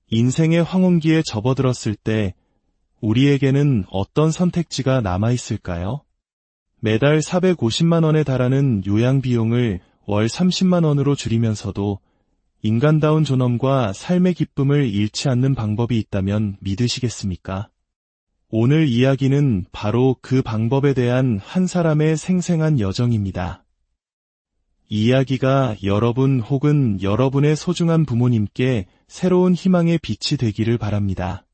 인생의 황혼기에 접어들었을 때 우리에게는 어떤 선택지가 남아있을까요? 매달 450만 원에 달하는 요양비용을 월 30만 원으로 줄이면서도 인간다운 존엄과 삶의 기쁨을 잃지 않는 방법이 있다면 믿으시겠습니까? 오늘 이야기는 바로 그 방법에 대한 한 사람의 생생한 여정입니다. 이 이야기가 여러분 혹은 여러분의 소중한 부모님께 새로운 희망의 빛이 되기를 바랍니다.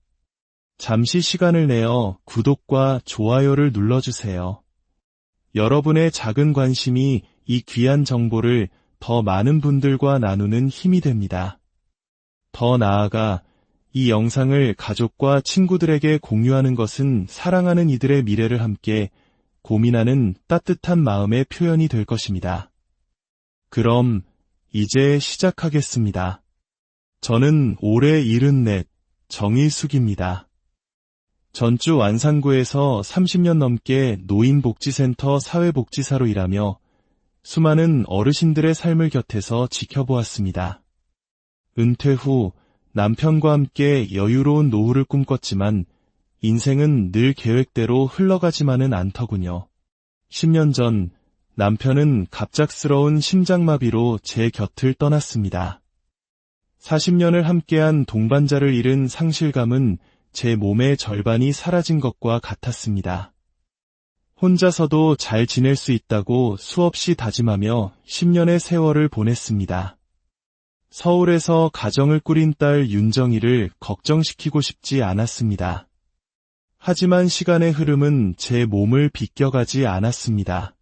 잠시 시간을 내어 구독과 좋아요를 눌러주세요. 여러분의 작은 관심이 이 귀한 정보를 더 많은 분들과 나누는 힘이 됩니다. 더 나아가 이 영상을 가족과 친구들에게 공유하는 것은 사랑하는 이들의 미래를 함께 고민하는 따뜻한 마음의 표현이 될 것입니다. 그럼 이제 시작하겠습니다. 저는 올해 74, 정일숙입니다. 전주 완산구에서 30년 넘게 노인복지센터 사회복지사로 일하며 수많은 어르신들의 삶을 곁에서 지켜보았습니다. 은퇴 후 남편과 함께 여유로운 노후를 꿈꿨지만 인생은 늘 계획대로 흘러가지만은 않더군요. 10년 전 남편은 갑작스러운 심장마비로 제 곁을 떠났습니다. 40년을 함께한 동반자를 잃은 상실감은 제 몸의 절반이 사라진 것과 같았습니다. 혼자서도 잘 지낼 수 있다고 수없이 다짐하며 10년의 세월을 보냈습니다. 서울에서 가정을 꾸린 딸 윤정이를 걱정시키고 싶지 않았습니다. 하지만 시간의 흐름은 제 몸을 비껴가지 않았습니다.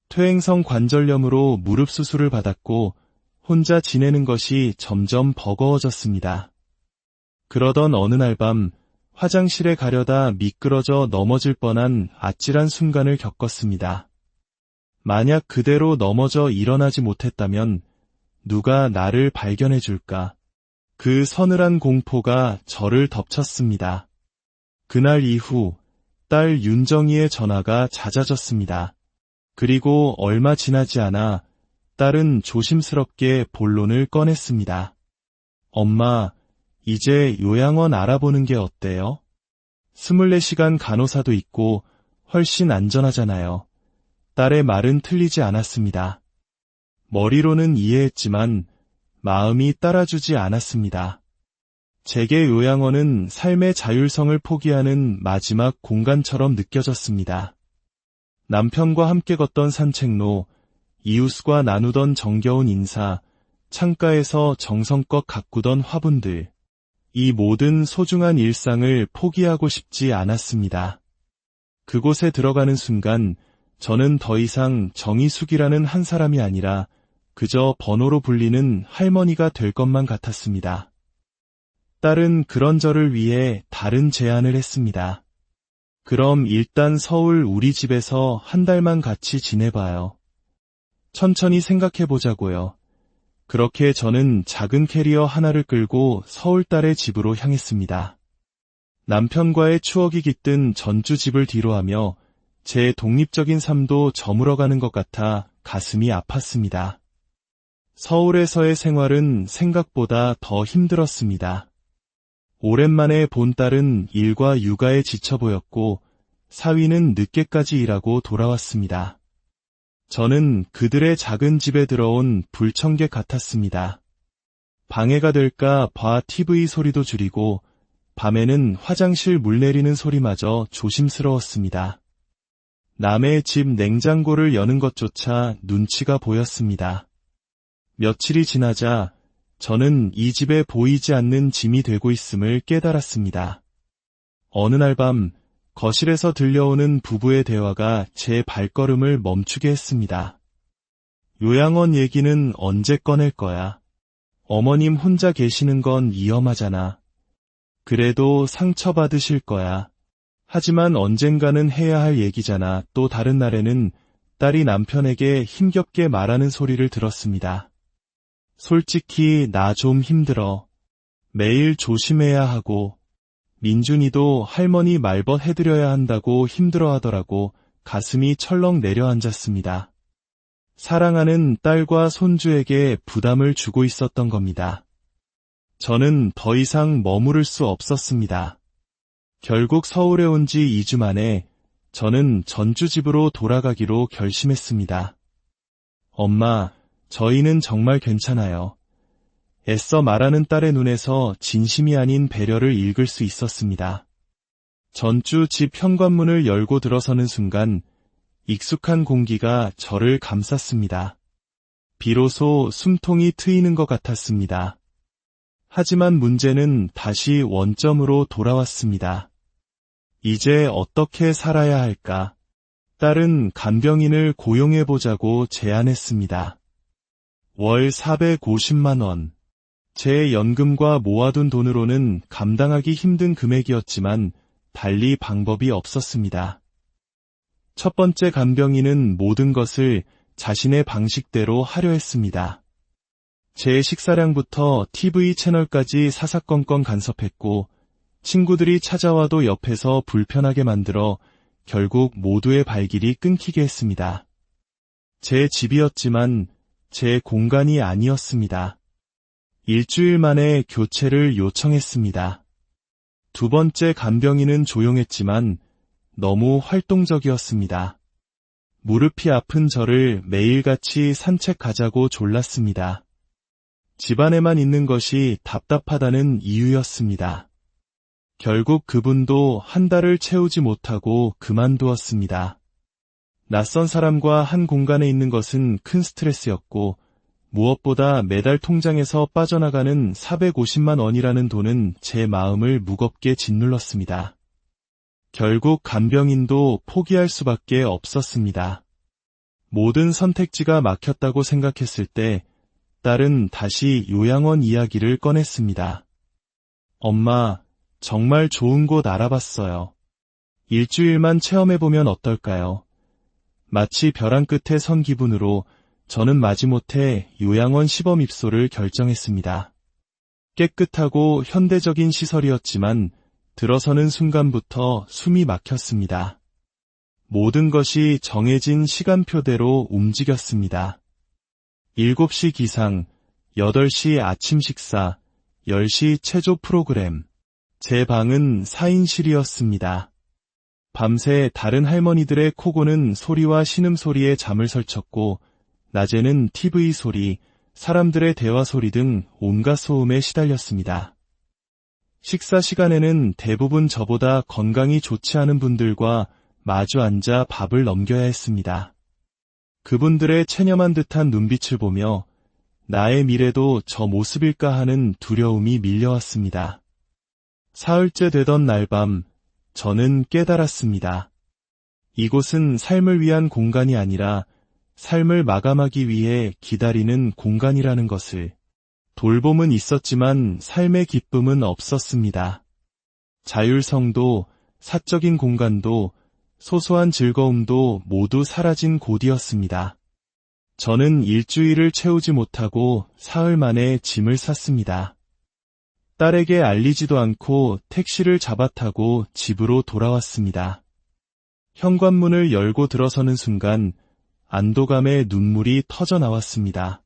퇴행성 관절염으로 무릎 수술을 받았고 혼자 지내는 것이 점점 버거워졌습니다. 그러던 어느 날 밤 화장실에 가려다 미끄러져 넘어질 뻔한 아찔한 순간을 겪었습니다. 만약 그대로 넘어져 일어나지 못했다면 누가 나를 발견해 줄까? 그 서늘한 공포가 저를 덮쳤습니다. 그날 이후 딸 윤정이의 전화가 잦아졌습니다. 그리고 얼마 지나지 않아 딸은 조심스럽게 본론을 꺼냈습니다. 엄마, 이제 요양원 알아보는 게 어때요? 24시간 간호사도 있고 훨씬 안전하잖아요. 딸의 말은 틀리지 않았습니다. 머리로는 이해했지만 마음이 따라주지 않았습니다. 제게 요양원은 삶의 자율성을 포기하는 마지막 공간처럼 느껴졌습니다. 남편과 함께 걷던 산책로, 이웃과 나누던 정겨운 인사, 창가에서 정성껏 가꾸던 화분들, 이 모든 소중한 일상을 포기하고 싶지 않았습니다. 그곳에 들어가는 순간 저는 더 이상 정희숙이라는 한 사람이 아니라 그저 번호로 불리는 할머니가 될 것만 같았습니다. 딸은 그런 저를 위해 다른 제안을 했습니다. 그럼 일단 서울 우리 집에서 한 달만 같이 지내봐요. 천천히 생각해보자고요. 그렇게 저는 작은 캐리어 하나를 끌고 서울 딸의 집으로 향했습니다. 남편과의 추억이 깃든 전주 집을 뒤로하며 제 독립적인 삶도 저물어가는 것 같아 가슴이 아팠습니다. 서울에서의 생활은 생각보다 더 힘들었습니다. 오랜만에 본 딸은 일과 육아에 지쳐 보였고 사위는 늦게까지 일하고 돌아왔습니다. 저는 그들의 작은 집에 들어온 불청객 같았습니다. 방해가 될까 봐 TV 소리도 줄이고 밤에는 화장실 물 내리는 소리마저 조심스러웠습니다. 남의 집 냉장고를 여는 것조차 눈치가 보였습니다. 며칠이 지나자 저는 이 집에 보이지 않는 짐이 되고 있음을 깨달았습니다. 어느 날 밤 거실에서 들려오는 부부의 대화가 제 발걸음을 멈추게 했습니다. 요양원 얘기는 언제 꺼낼 거야? 어머님 혼자 계시는 건 위험하잖아. 그래도 상처받으실 거야. 하지만 언젠가는 해야 할 얘기잖아. 또 다른 날에는 딸이 남편에게 힘겹게 말하는 소리를 들었습니다. 솔직히 나 좀 힘들어. 매일 조심해야 하고 민준이도 할머니 말벗 해드려야 한다고 힘들어하더라고. 가슴이 철렁 내려앉았습니다. 사랑하는 딸과 손주에게 부담을 주고 있었던 겁니다. 저는 더 이상 머무를 수 없었습니다. 결국 서울에 온 지 2주 만에 저는 전주 집으로 돌아가기로 결심했습니다. 엄마, 저희는 정말 괜찮아요. 애써 말하는 딸의 눈에서 진심이 아닌 배려를 읽을 수 있었습니다. 전주 집 현관문을 열고 들어서는 순간 익숙한 공기가 저를 감쌌습니다. 비로소 숨통이 트이는 것 같았습니다. 하지만 문제는 다시 원점으로 돌아왔습니다. 이제 어떻게 살아야 할까? 딸은 간병인을 고용해보자고 제안했습니다. 월 450만 원. 제 연금과 모아둔 돈으로는 감당하기 힘든 금액이었지만 달리 방법이 없었습니다. 첫 번째 간병인은 모든 것을 자신의 방식대로 하려 했습니다. 제 식사량부터 TV 채널까지 사사건건 간섭했고 친구들이 찾아와도 옆에서 불편하게 만들어 결국 모두의 발길이 끊기게 했습니다. 제 집이었지만 제 공간이 아니었습니다. 일주일 만에 교체를 요청했습니다. 두 번째 간병인은 조용했지만 너무 활동적이었습니다. 무릎이 아픈 저를 매일같이 산책가자고 졸랐습니다. 집안에만 있는 것이 답답하다는 이유였습니다. 결국 그분도 한 달을 채우지 못하고 그만두었습니다. 낯선 사람과 한 공간에 있는 것은 큰 스트레스였고 무엇보다 매달 통장에서 빠져나가는 450만 원이라는 돈은 제 마음을 무겁게 짓눌렀습니다. 결국 간병인도 포기할 수밖에 없었습니다. 모든 선택지가 막혔다고 생각했을 때 딸은 다시 요양원 이야기를 꺼냈습니다. 엄마, 정말 좋은 곳 알아봤어요. 일주일만 체험해보면 어떨까요? 마치 벼랑 끝에 선 기분으로 저는 마지못해 요양원 시범 입소를 결정했습니다. 깨끗하고 현대적인 시설이었지만 들어서는 순간부터 숨이 막혔습니다. 모든 것이 정해진 시간표대로 움직였습니다. 7시 기상, 8시 아침 식사, 10시 체조 프로그램. 제 방은 4인실이었습니다. 밤새 다른 할머니들의 코 고는 소리와 신음소리에 잠을 설쳤고 낮에는 TV 소리, 사람들의 대화 소리 등 온갖 소음에 시달렸습니다. 식사 시간에는 대부분 저보다 건강이 좋지 않은 분들과 마주 앉아 밥을 넘겨야 했습니다. 그분들의 체념한 듯한 눈빛을 보며 나의 미래도 저 모습일까 하는 두려움이 밀려왔습니다. 사흘째 되던 날밤, 저는 깨달았습니다. 이곳은 삶을 위한 공간이 아니라 삶을 마감하기 위해 기다리는 공간이라는 것을. 돌봄은 있었지만 삶의 기쁨은 없었습니다. 자율성도, 사적인 공간도, 소소한 즐거움도 모두 사라진 곳이었습니다. 저는 일주일을 채우지 못하고 사흘 만에 짐을 쌌습니다. 딸에게 알리지도 않고 택시를 잡아타고 집으로 돌아왔습니다. 현관문을 열고 들어서는 순간 안도감에 눈물이 터져 나왔습니다.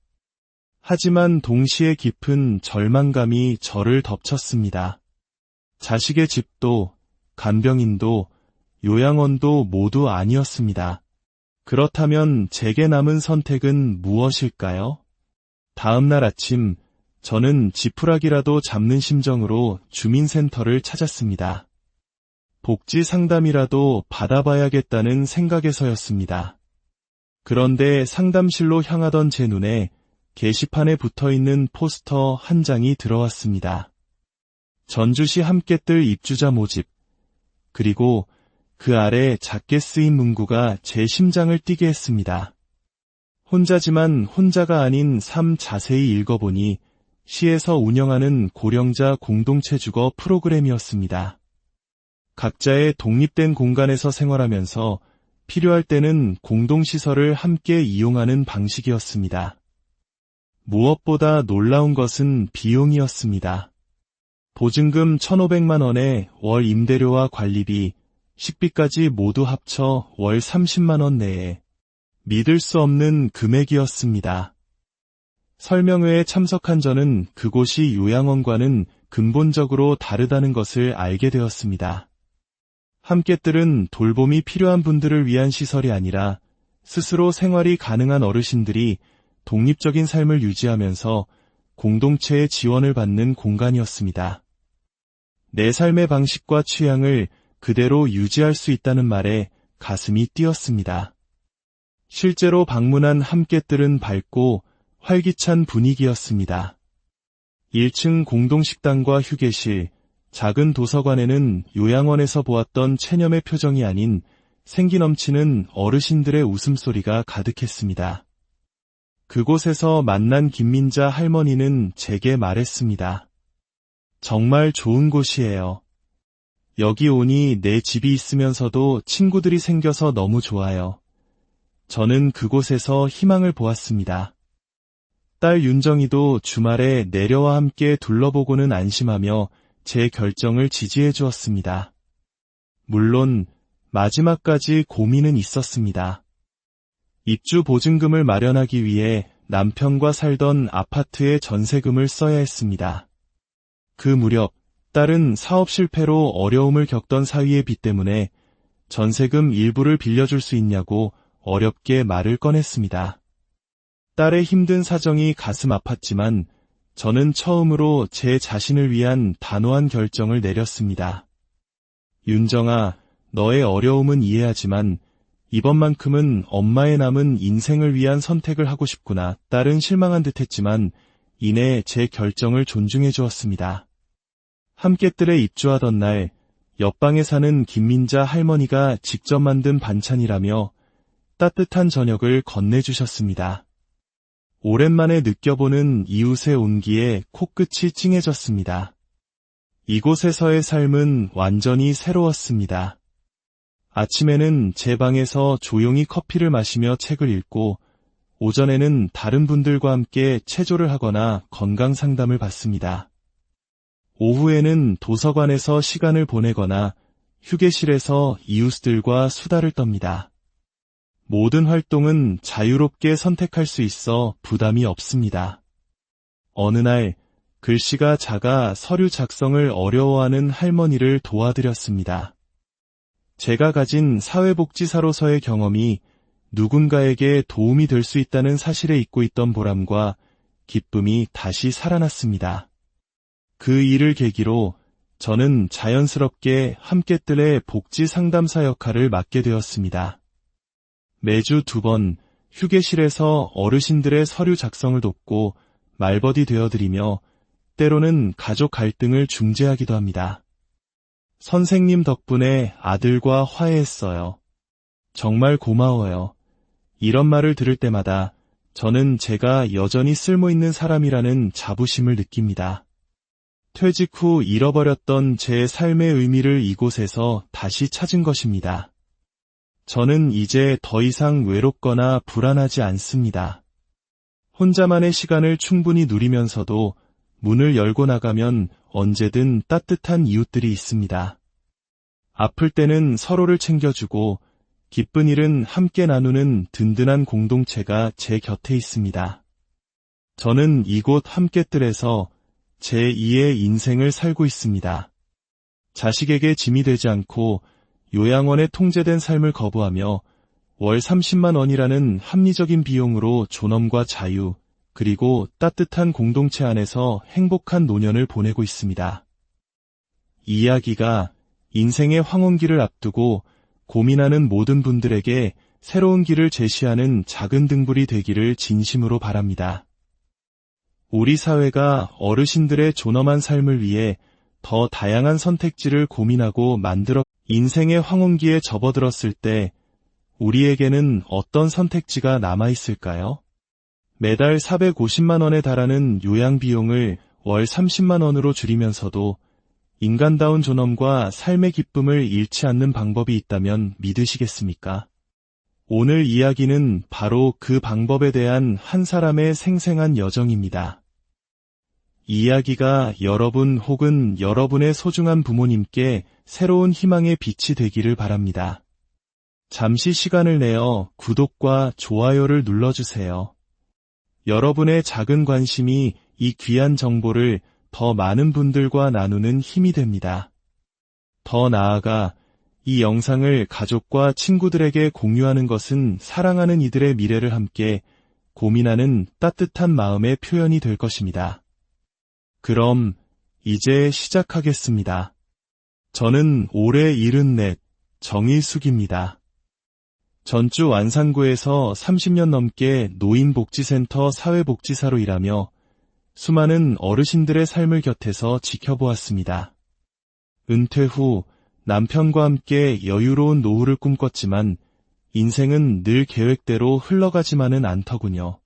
하지만 동시에 깊은 절망감이 저를 덮쳤습니다. 자식의 집도, 간병인도, 요양원도 모두 아니었습니다. 그렇다면 제게 남은 선택은 무엇일까요? 다음 날 아침, 저는 지푸라기라도 잡는 심정으로 주민센터를 찾았습니다. 복지 상담이라도 받아봐야겠다는 생각에서였습니다. 그런데 상담실로 향하던 제 눈에 게시판에 붙어있는 포스터 한 장이 들어왔습니다. 전주시 함께뜰 입주자 모집. 그리고 그 아래 작게 쓰인 문구가 제 심장을 뛰게 했습니다. 혼자지만 혼자가 아닌 삶. 자세히 읽어보니 시에서 운영하는 고령자 공동체 주거 프로그램이었습니다. 각자의 독립된 공간에서 생활하면서 필요할 때는 공동시설을 함께 이용하는 방식이었습니다. 무엇보다 놀라운 것은 비용이었습니다. 보증금 1,500만 원에 월 임대료와 관리비, 식비까지 모두 합쳐 월 30만 원 내에 믿을 수 없는 금액이었습니다. 설명회에 참석한 저는 그곳이 요양원과는 근본적으로 다르다는 것을 알게 되었습니다. 함께뜰은 돌봄이 필요한 분들을 위한 시설이 아니라 스스로 생활이 가능한 어르신들이 독립적인 삶을 유지하면서 공동체의 지원을 받는 공간이었습니다. 내 삶의 방식과 취향을 그대로 유지할 수 있다는 말에 가슴이 뛰었습니다. 실제로 방문한 함께뜰은 밝고 활기찬 분위기였습니다. 1층 공동식당과 휴게실, 작은 도서관에는 요양원에서 보았던 체념의 표정이 아닌 생기 넘치는 어르신들의 웃음소리가 가득했습니다. 그곳에서 만난 김민자 할머니는 제게 말했습니다. 정말 좋은 곳이에요. 여기 오니 내 집이 있으면서도 친구들이 생겨서 너무 좋아요. 저는 그곳에서 희망을 보았습니다. 딸 윤정이도 주말에 내려와 함께 둘러보고는 안심하며 제 결정을 지지해 주었습니다. 물론 마지막까지 고민은 있었습니다. 입주 보증금을 마련하기 위해 남편과 살던 아파트의 전세금을 써야 했습니다. 그 무렵 딸은 사업 실패로 어려움을 겪던 사위의 빚 때문에 전세금 일부를 빌려줄 수 있냐고 어렵게 말을 꺼냈습니다. 딸의 힘든 사정이 가슴 아팠지만 저는 처음으로 제 자신을 위한 단호한 결정을 내렸습니다. 윤정아, 너의 어려움은 이해하지만 이번만큼은 엄마의 남은 인생을 위한 선택을 하고 싶구나. 딸은 실망한 듯했지만 이내 제 결정을 존중해 주었습니다. 함께뜰에 입주하던 날 옆방에 사는 김민자 할머니가 직접 만든 반찬이라며 따뜻한 저녁을 건네주셨습니다. 오랜만에 느껴보는 이웃의 온기에 코끝이 찡해졌습니다. 이곳에서의 삶은 완전히 새로웠습니다. 아침에는 제 방에서 조용히 커피를 마시며 책을 읽고 오전에는 다른 분들과 함께 체조를 하거나 건강 상담을 받습니다. 오후에는 도서관에서 시간을 보내거나 휴게실에서 이웃들과 수다를 떱니다. 모든 활동은 자유롭게 선택할 수 있어 부담이 없습니다. 어느 날 글씨가 작아 서류 작성을 어려워하는 할머니를 도와드렸습니다. 제가 가진 사회복지사로서의 경험이 누군가에게 도움이 될 수 있다는 사실에 잊고 있던 보람과 기쁨이 다시 살아났습니다. 그 일을 계기로 저는 자연스럽게 함께뜰의 복지 상담사 역할을 맡게 되었습니다. 매주 2번 휴게실에서 어르신들의 서류 작성을 돕고 말버디 되어드리며 때로는 가족 갈등을 중재하기도 합니다. 선생님 덕분에 아들과 화해했어요. 정말 고마워요. 이런 말을 들을 때마다 저는 제가 여전히 쓸모있는 사람이라는 자부심을 느낍니다. 퇴직 후 잃어버렸던 제 삶의 의미를 이곳에서 다시 찾은 것입니다. 저는 이제 더 이상 외롭거나 불안하지 않습니다. 혼자만의 시간을 충분히 누리면서도 문을 열고 나가면 언제든 따뜻한 이웃들이 있습니다. 아플 때는 서로를 챙겨주고 기쁜 일은 함께 나누는 든든한 공동체가 제 곁에 있습니다. 저는 이곳 함께뜰에서 제2의 인생을 살고 있습니다. 자식에게 짐이 되지 않고 요양원에 통제된 삶을 거부하며 월 30만 원이라는 합리적인 비용으로 존엄과 자유, 그리고 따뜻한 공동체 안에서 행복한 노년을 보내고 있습니다. 이 이야기가 인생의 황혼기를 앞두고 고민하는 모든 분들에게 새로운 길을 제시하는 작은 등불이 되기를 진심으로 바랍니다. 우리 사회가 어르신들의 존엄한 삶을 위해 더 다양한 선택지를 고민하고 만들어 인생의 황혼기에 접어들었을 때 우리에게는 어떤 선택지가 남아있을까요? 매달 450만 원에 달하는 요양비용을 월 30만 원으로 줄이면서도 인간다운 존엄과 삶의 기쁨을 잃지 않는 방법이 있다면 믿으시겠습니까? 오늘 이야기는 바로 그 방법에 대한 한 사람의 생생한 여정입니다. 이 이야기가 여러분 혹은 여러분의 소중한 부모님께 새로운 희망의 빛이 되기를 바랍니다. 잠시 시간을 내어 구독과 좋아요를 눌러주세요. 여러분의 작은 관심이 이 귀한 정보를 더 많은 분들과 나누는 힘이 됩니다. 더 나아가 이 영상을 가족과 친구들에게 공유하는 것은 사랑하는 이들의 미래를 함께 고민하는 따뜻한 마음의 표현이 될 것입니다. 그럼 이제 시작하겠습니다. 저는 올해 74, 정일숙입니다. 전주 완산구에서 30년 넘게 노인복지센터 사회복지사로 일하며 수많은 어르신들의 삶을 곁에서 지켜보았습니다. 은퇴 후 남편과 함께 여유로운 노후를 꿈꿨지만 인생은 늘 계획대로 흘러가지만은 않더군요.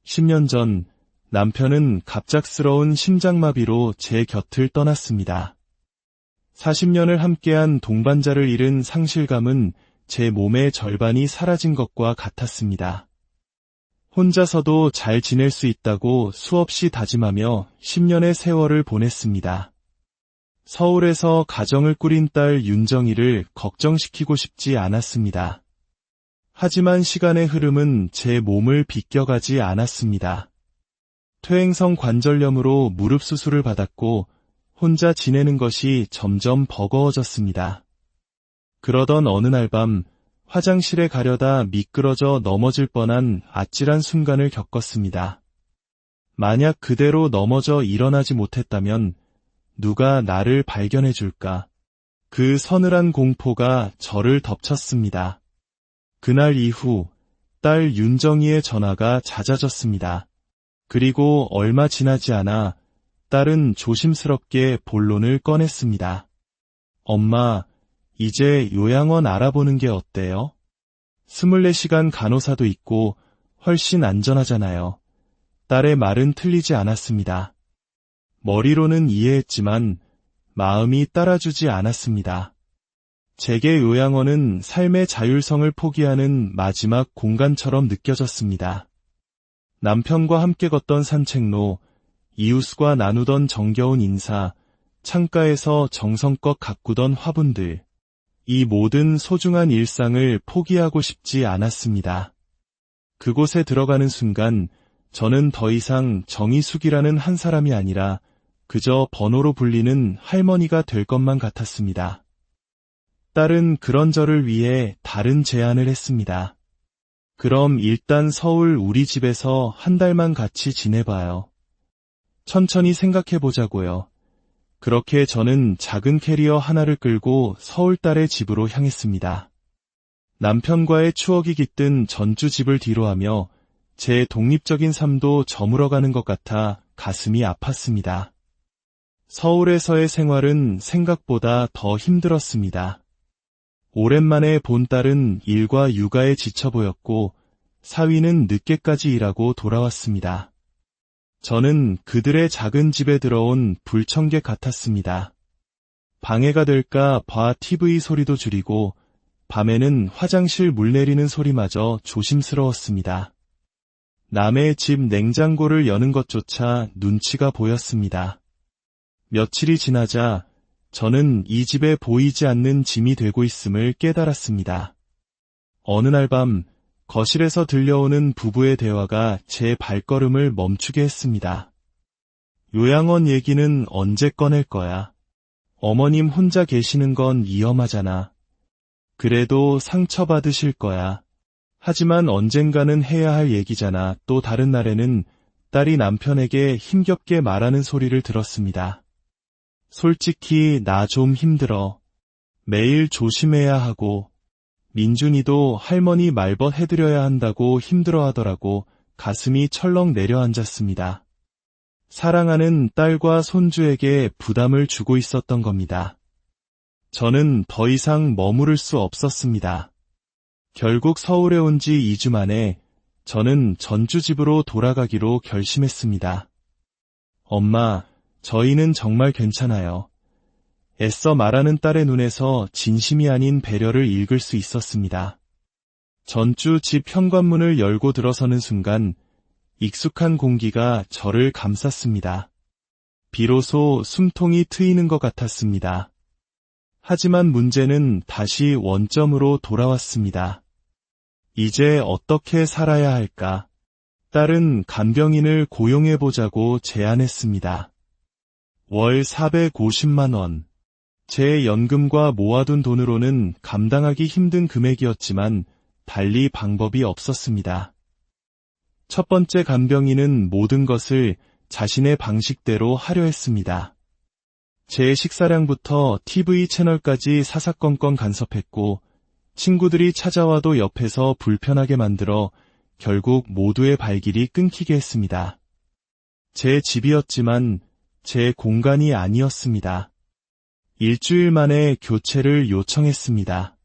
10년 전 남편은 갑작스러운 심장마비로 제 곁을 떠났습니다. 40년을 함께한 동반자를 잃은 상실감은 제 몸의 절반이 사라진 것과 같았습니다. 혼자서도 잘 지낼 수 있다고 수없이 다짐하며 10년의 세월을 보냈습니다. 서울에서 가정을 꾸린 딸 윤정이를 걱정시키고 싶지 않았습니다. 하지만 시간의 흐름은 제 몸을 비껴가지 않았습니다. 퇴행성 관절염으로 무릎 수술을 받았고 혼자 지내는 것이 점점 버거워졌습니다. 그러던 어느 날 밤 화장실에 가려다 미끄러져 넘어질 뻔한 아찔한 순간을 겪었습니다. 만약 그대로 넘어져 일어나지 못했다면 누가 나를 발견해 줄까? 그 서늘한 공포가 저를 덮쳤습니다. 그날 이후 딸 윤정이의 전화가 잦아졌습니다. 그리고 얼마 지나지 않아 딸은 조심스럽게 본론을 꺼냈습니다. 엄마, 이제 요양원 알아보는 게 어때요? 24시간 간호사도 있고 훨씬 안전하잖아요. 딸의 말은 틀리지 않았습니다. 머리로는 이해했지만 마음이 따라주지 않았습니다. 제게 요양원은 삶의 자율성을 포기하는 마지막 공간처럼 느껴졌습니다. 남편과 함께 걷던 산책로, 이웃과 나누던 정겨운 인사, 창가에서 정성껏 가꾸던 화분들, 이 모든 소중한 일상을 포기하고 싶지 않았습니다. 그곳에 들어가는 순간 저는 더 이상 정희숙이라는 한 사람이 아니라 그저 번호로 불리는 할머니가 될 것만 같았습니다. 딸은 그런 저를 위해 다른 제안을 했습니다. 그럼 일단 서울 우리 집에서 한 달만 같이 지내봐요. 천천히 생각해보자고요. 그렇게 저는 작은 캐리어 하나를 끌고 서울 딸의 집으로 향했습니다. 남편과의 추억이 깃든 전주 집을 뒤로하며 제 독립적인 삶도 저물어가는 것 같아 가슴이 아팠습니다. 서울에서의 생활은 생각보다 더 힘들었습니다. 오랜만에 본 딸은 일과 육아에 지쳐 보였고 사위는 늦게까지 일하고 돌아왔습니다. 저는 그들의 작은 집에 들어온 불청객 같았습니다. 방해가 될까 봐 TV 소리도 줄이고 밤에는 화장실 물 내리는 소리마저 조심스러웠습니다. 남의 집 냉장고를 여는 것조차 눈치가 보였습니다. 며칠이 지나자 저는 이 집에 보이지 않는 짐이 되고 있음을 깨달았습니다. 어느 날 밤 거실에서 들려오는 부부의 대화가 제 발걸음을 멈추게 했습니다. 요양원 얘기는 언제 꺼낼 거야? 어머님 혼자 계시는 건 위험하잖아. 그래도 상처받으실 거야. 하지만 언젠가는 해야 할 얘기잖아. 또 다른 날에는 딸이 남편에게 힘겹게 말하는 소리를 들었습니다. 솔직히 나 좀 힘들어. 매일 조심해야 하고 민준이도 할머니 말벗 해드려야 한다고 힘들어하더라고. 가슴이 철렁 내려앉았습니다. 사랑하는 딸과 손주에게 부담을 주고 있었던 겁니다. 저는 더 이상 머무를 수 없었습니다. 결국 서울에 온 지 2주 만에 저는 전주집으로 돌아가기로 결심했습니다. 엄마, 저희는 정말 괜찮아요. 애써 말하는 딸의 눈에서 진심이 아닌 배려를 읽을 수 있었습니다. 전주 집 현관문을 열고 들어서는 순간 익숙한 공기가 저를 감쌌습니다. 비로소 숨통이 트이는 것 같았습니다. 하지만 문제는 다시 원점으로 돌아왔습니다. 이제 어떻게 살아야 할까? 딸은 간병인을 고용해보자고 제안했습니다. 월 450만 원. 제 연금과 모아둔 돈으로는 감당하기 힘든 금액이었지만 달리 방법이 없었습니다. 첫 번째 간병인은 모든 것을 자신의 방식대로 하려 했습니다. 제 식사량부터 TV 채널까지 사사건건 간섭했고 친구들이 찾아와도 옆에서 불편하게 만들어 결국 모두의 발길이 끊기게 했습니다. 제 집이었지만 제 공간이 아니었습니다. 일주일 만에 교체를 요청했습니다.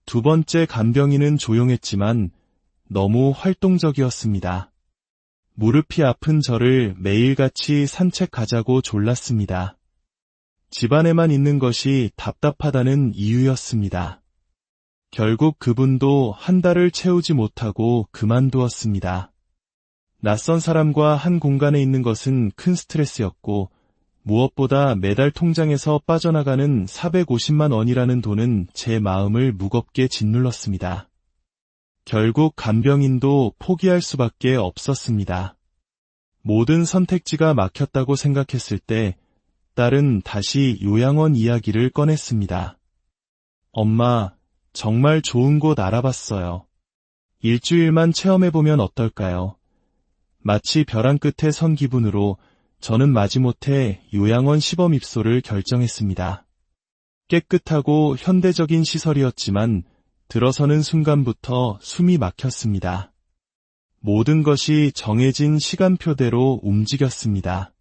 두 번째 간병인은 조용했지만 너무 활동적이었습니다. 무릎이 아픈 저를 매일같이 산책 가자고 졸랐습니다. 집안에만 있는 것이 답답하다는 이유였습니다. 결국 그분도 한 달을 채우지 못하고 그만두었습니다. 낯선 사람과 한 공간에 있는 것은 큰 스트레스였고 무엇보다 매달 통장에서 빠져나가는 450만 원이라는 돈은 제 마음을 무겁게 짓눌렀습니다. 결국 간병인도 포기할 수밖에 없었습니다. 모든 선택지가 막혔다고 생각했을 때 딸은 다시 요양원 이야기를 꺼냈습니다. 엄마, 정말 좋은 곳 알아봤어요. 일주일만 체험해보면 어떨까요? 마치 벼랑 끝에 선 기분으로 저는 마지못해 요양원 시범 입소를 결정했습니다. 깨끗하고 현대적인 시설이었지만 들어서는 순간부터 숨이 막혔습니다. 모든 것이 정해진 시간표대로 움직였습니다.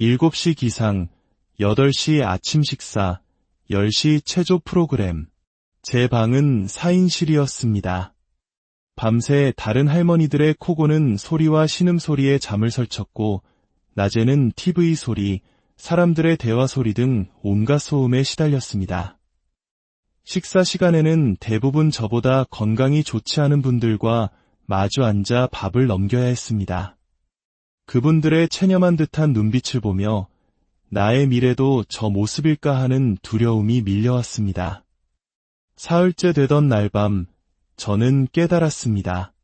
7시 기상, 8시 아침 식사, 10시 체조 프로그램. 제 방은 4인실이었습니다. 밤새 다른 할머니들의 코고는 소리와 신음소리에 잠을 설쳤고 낮에는 TV 소리, 사람들의 대화 소리 등 온갖 소음에 시달렸습니다. 식사 시간에는 대부분 저보다 건강이 좋지 않은 분들과 마주 앉아 밥을 넘겨야 했습니다. 그분들의 체념한 듯한 눈빛을 보며 나의 미래도 저 모습일까 하는 두려움이 밀려왔습니다. 사흘째 되던 날밤, 저는 깨달았습니다.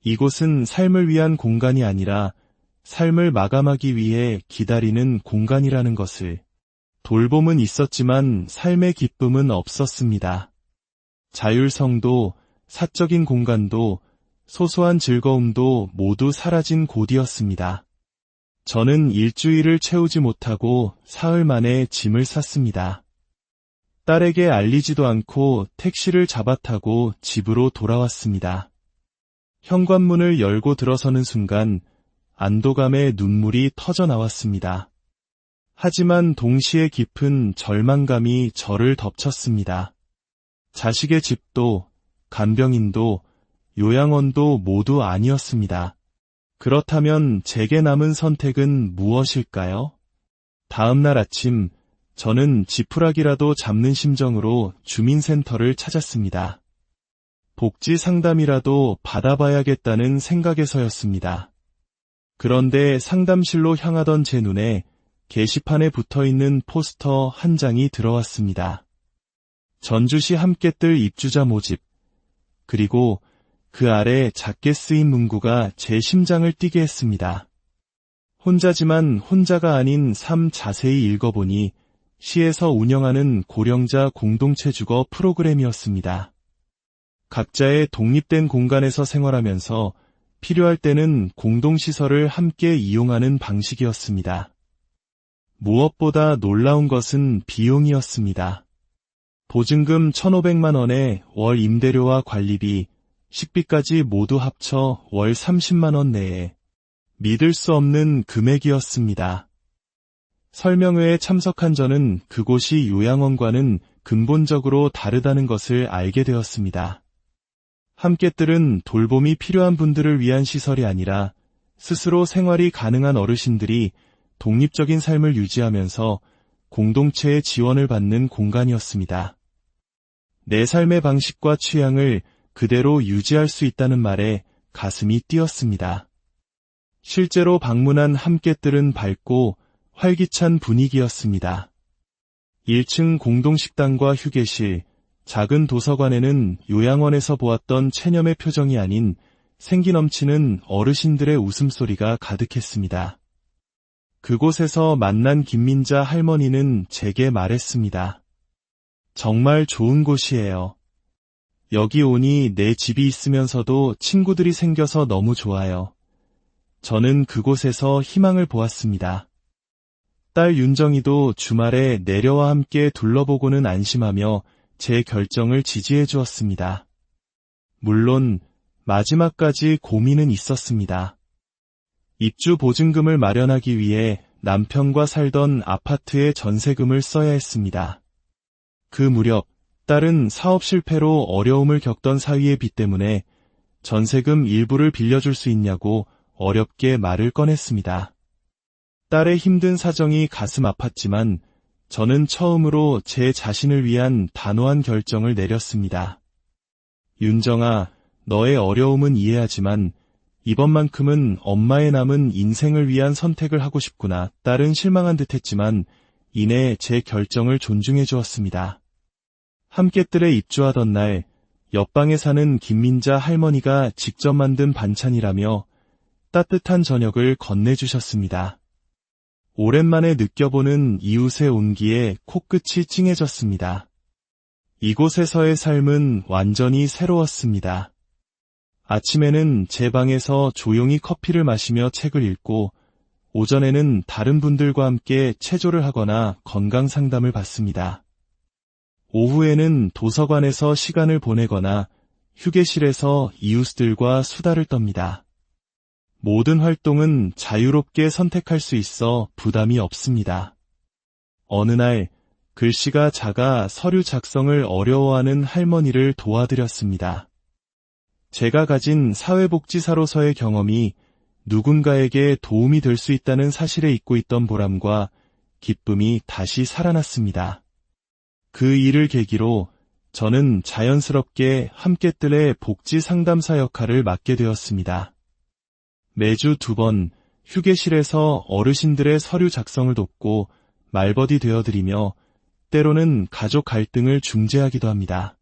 이곳은 삶을 위한 공간이 아니라 삶을 마감하기 위해 기다리는 공간이라는 것을. 돌봄은 있었지만 삶의 기쁨은 없었습니다. 자율성도, 사적인 공간도, 소소한 즐거움도 모두 사라진 곳이었습니다. 저는 일주일을 채우지 못하고 사흘 만에 짐을 쌌습니다. 딸에게 알리지도 않고 택시를 잡아타고 집으로 돌아왔습니다. 현관문을 열고 들어서는 순간 안도감에 눈물이 터져 나왔습니다. 하지만 동시에 깊은 절망감이 저를 덮쳤습니다. 자식의 집도, 간병인도, 요양원도 모두 아니었습니다. 그렇다면 제게 남은 선택은 무엇일까요? 다음 날 아침, 저는 지푸라기라도 잡는 심정으로 주민센터를 찾았습니다. 복지 상담이라도 받아봐야겠다는 생각에서였습니다. 그런데 상담실로 향하던 제 눈에 게시판에 붙어있는 포스터 한 장이 들어왔습니다. 전주시 함께뜰 입주자 모집. 그리고 그 아래 작게 쓰인 문구가 제 심장을 뛰게 했습니다. 혼자지만 혼자가 아닌 삶. 자세히 읽어보니 시에서 운영하는 고령자 공동체 주거 프로그램이었습니다. 각자의 독립된 공간에서 생활하면서 필요할 때는 공동시설을 함께 이용하는 방식이었습니다. 무엇보다 놀라운 것은 비용이었습니다. 보증금 1,500만 원에 월 임대료와 관리비, 식비까지 모두 합쳐 월 30만 원 내에 믿을 수 없는 금액이었습니다. 설명회에 참석한 저는 그곳이 요양원과는 근본적으로 다르다는 것을 알게 되었습니다. 함께뜰은 돌봄이 필요한 분들을 위한 시설이 아니라 스스로 생활이 가능한 어르신들이 독립적인 삶을 유지하면서 공동체의 지원을 받는 공간이었습니다. 내 삶의 방식과 취향을 그대로 유지할 수 있다는 말에 가슴이 뛰었습니다. 실제로 방문한 함께뜰은 밝고 활기찬 분위기였습니다. 1층 공동식당과 휴게실, 작은 도서관에는 요양원에서 보았던 체념의 표정이 아닌 생기 넘치는 어르신들의 웃음소리가 가득했습니다. 그곳에서 만난 김민자 할머니는 제게 말했습니다. 정말 좋은 곳이에요. 여기 오니 내 집이 있으면서도 친구들이 생겨서 너무 좋아요. 저는 그곳에서 희망을 보았습니다. 딸 윤정이도 주말에 내려와 함께 둘러보고는 안심하며 제 결정을 지지해 주었습니다. 물론 마지막까지 고민은 있었습니다. 입주 보증금을 마련하기 위해 남편과 살던 아파트의 전세금을 써야 했습니다. 그 무렵 딸은 사업 실패로 어려움을 겪던 사위의 빚 때문에 전세금 일부를 빌려줄 수 있냐고 어렵게 말을 꺼냈습니다. 딸의 힘든 사정이 가슴 아팠지만 저는 처음으로 제 자신을 위한 단호한 결정을 내렸습니다. 윤정아, 너의 어려움은 이해하지만 이번만큼은 엄마의 남은 인생을 위한 선택을 하고 싶구나. 딸은 실망한 듯했지만 이내 제 결정을 존중해 주었습니다. 함께 뜰에 입주하던 날 옆방에 사는 김민자 할머니가 직접 만든 반찬이라며 따뜻한 저녁을 건네주셨습니다. 오랜만에 느껴보는 이웃의 온기에 코끝이 찡해졌습니다. 이곳에서의 삶은 완전히 새로웠습니다. 아침에는 제 방에서 조용히 커피를 마시며 책을 읽고 오전에는 다른 분들과 함께 체조를 하거나 건강 상담을 받습니다. 오후에는 도서관에서 시간을 보내거나 휴게실에서 이웃들과 수다를 떱니다. 모든 활동은 자유롭게 선택할 수 있어 부담이 없습니다. 어느 날 글씨가 작아 서류 작성을 어려워하는 할머니를 도와드렸습니다. 제가 가진 사회복지사로서의 경험이 누군가에게 도움이 될 수 있다는 사실에 잊고 있던 보람과 기쁨이 다시 살아났습니다. 그 일을 계기로 저는 자연스럽게 함께뜰의 복지 상담사 역할을 맡게 되었습니다. 매주 2번 휴게실에서 어르신들의 서류 작성을 돕고 말버디 되어드리며 때로는 가족 갈등을 중재하기도 합니다.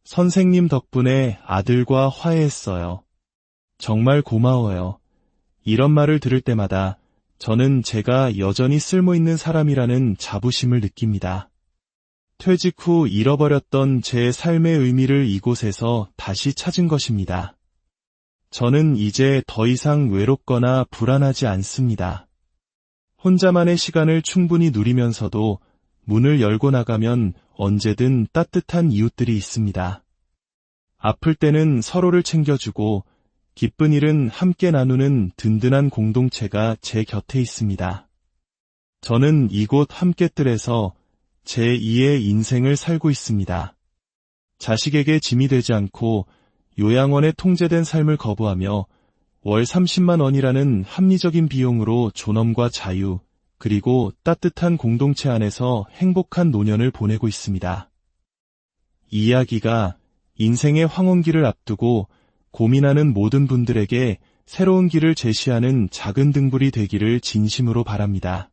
선생님 덕분에 아들과 화해했어요. 정말 고마워요. 이런 말을 들을 때마다 저는 제가 여전히 쓸모있는 사람이라는 자부심을 느낍니다. 퇴직 후 잃어버렸던 제 삶의 의미를 이곳에서 다시 찾은 것입니다. 저는 이제 더 이상 외롭거나 불안하지 않습니다. 혼자만의 시간을 충분히 누리면서도 문을 열고 나가면 언제든 따뜻한 이웃들이 있습니다. 아플 때는 서로를 챙겨주고 기쁜 일은 함께 나누는 든든한 공동체가 제 곁에 있습니다. 저는 이곳 함께뜰에서 제2의 인생을 살고 있습니다. 자식에게 짐이 되지 않고 요양원에 통제된 삶을 거부하며 월 30만 원이라는 합리적인 비용으로 존엄과 자유, 그리고 따뜻한 공동체 안에서 행복한 노년을 보내고 있습니다. 이 이야기가 인생의 황혼기를 앞두고 고민하는 모든 분들에게 새로운 길을 제시하는 작은 등불이 되기를 진심으로 바랍니다.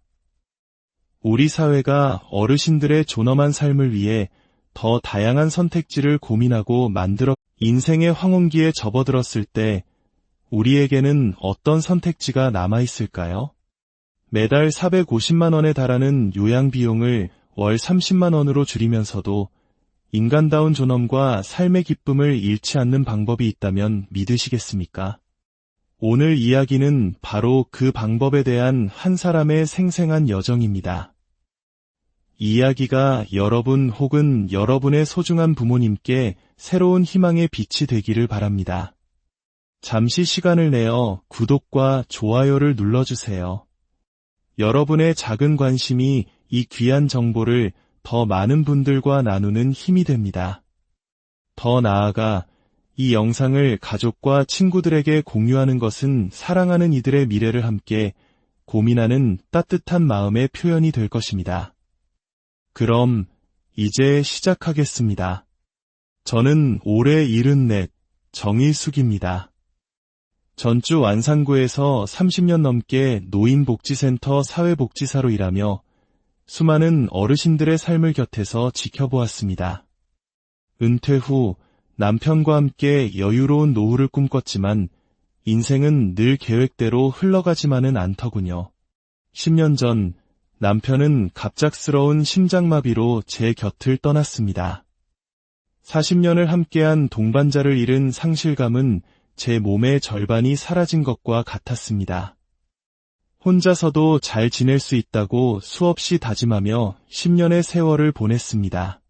우리 사회가 어르신들의 존엄한 삶을 위해 더 다양한 선택지를 고민하고 만들어 인생의 황혼기에 접어들었을 때 우리에게는 어떤 선택지가 남아있을까요? 매달 450만 원에 달하는 요양 비용을 월 30만 원으로 줄이면서도 인간다운 존엄과 삶의 기쁨을 잃지 않는 방법이 있다면 믿으시겠습니까? 오늘 이야기는 바로 그 방법에 대한 한 사람의 생생한 여정입니다. 이 이야기가 여러분 혹은 여러분의 소중한 부모님께 새로운 희망의 빛이 되기를 바랍니다. 잠시 시간을 내어 구독과 좋아요를 눌러주세요. 여러분의 작은 관심이 이 귀한 정보를 더 많은 분들과 나누는 힘이 됩니다. 더 나아가 이 영상을 가족과 친구들에게 공유하는 것은 사랑하는 이들의 미래를 함께 고민하는 따뜻한 마음의 표현이 될 것입니다. 그럼 이제 시작하겠습니다. 저는 올해 74, 정일숙입니다. 전주 완산구에서 30년 넘게 노인복지센터 사회복지사로 일하며 수많은 어르신들의 삶을 곁에서 지켜보았습니다. 은퇴 후 남편과 함께 여유로운 노후를 꿈꿨지만 인생은 늘 계획대로 흘러가지만은 않더군요. 10년 전 남편은 갑작스러운 심장마비로 제 곁을 떠났습니다. 40년을 함께한 동반자를 잃은 상실감은 제 몸의 절반이 사라진 것과 같았습니다. 혼자서도 잘 지낼 수 있다고 수없이 다짐하며 10년의 세월을 보냈습니다.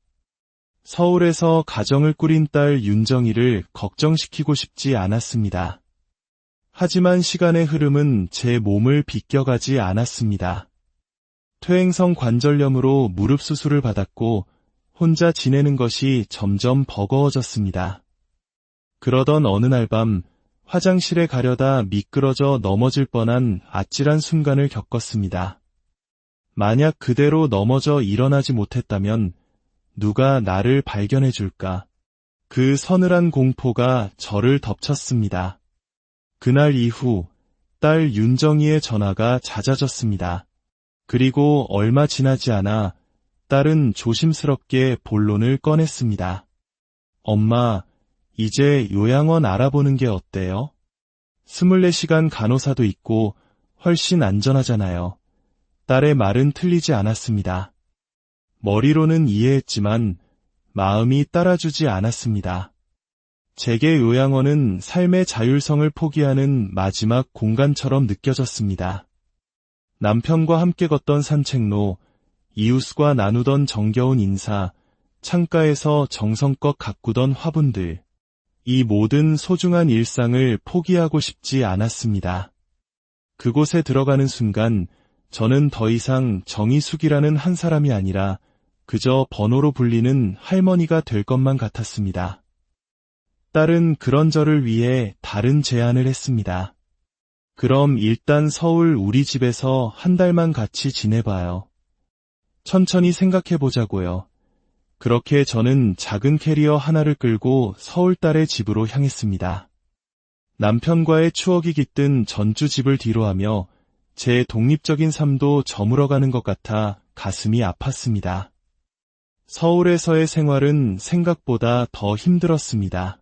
서울에서 가정을 꾸린 딸 윤정이를 걱정시키고 싶지 않았습니다. 하지만 시간의 흐름은 제 몸을 비껴가지 않았습니다. 퇴행성 관절염으로 무릎 수술을 받았고 혼자 지내는 것이 점점 버거워졌습니다. 그러던 어느 날 밤 화장실에 가려다 미끄러져 넘어질 뻔한 아찔한 순간을 겪었습니다. 만약 그대로 넘어져 일어나지 못했다면 누가 나를 발견해 줄까? 그 서늘한 공포가 저를 덮쳤습니다. 그날 이후 딸 윤정이의 전화가 잦아졌습니다. 그리고 얼마 지나지 않아 딸은 조심스럽게 본론을 꺼냈습니다. 엄마, 이제 요양원 알아보는 게 어때요? 24시간 간호사도 있고 훨씬 안전하잖아요. 딸의 말은 틀리지 않았습니다. 머리로는 이해했지만 마음이 따라주지 않았습니다. 제게 요양원은 삶의 자율성을 포기하는 마지막 공간처럼 느껴졌습니다. 남편과 함께 걷던 산책로, 이웃과 나누던 정겨운 인사, 창가에서 정성껏 가꾸던 화분들, 이 모든 소중한 일상을 포기하고 싶지 않았습니다. 그곳에 들어가는 순간 저는 더 이상 정희숙이라는 한 사람이 아니라 그저 번호로 불리는 할머니가 될 것만 같았습니다. 딸은 그런 저를 위해 다른 제안을 했습니다. 그럼 일단 서울 우리 집에서 한 달만 같이 지내봐요. 천천히 생각해보자고요. 그렇게 저는 작은 캐리어 하나를 끌고 서울 딸의 집으로 향했습니다. 남편과의 추억이 깃든 전주 집을 뒤로하며 제 독립적인 삶도 저물어가는 것 같아 가슴이 아팠습니다. 서울에서의 생활은 생각보다 더 힘들었습니다.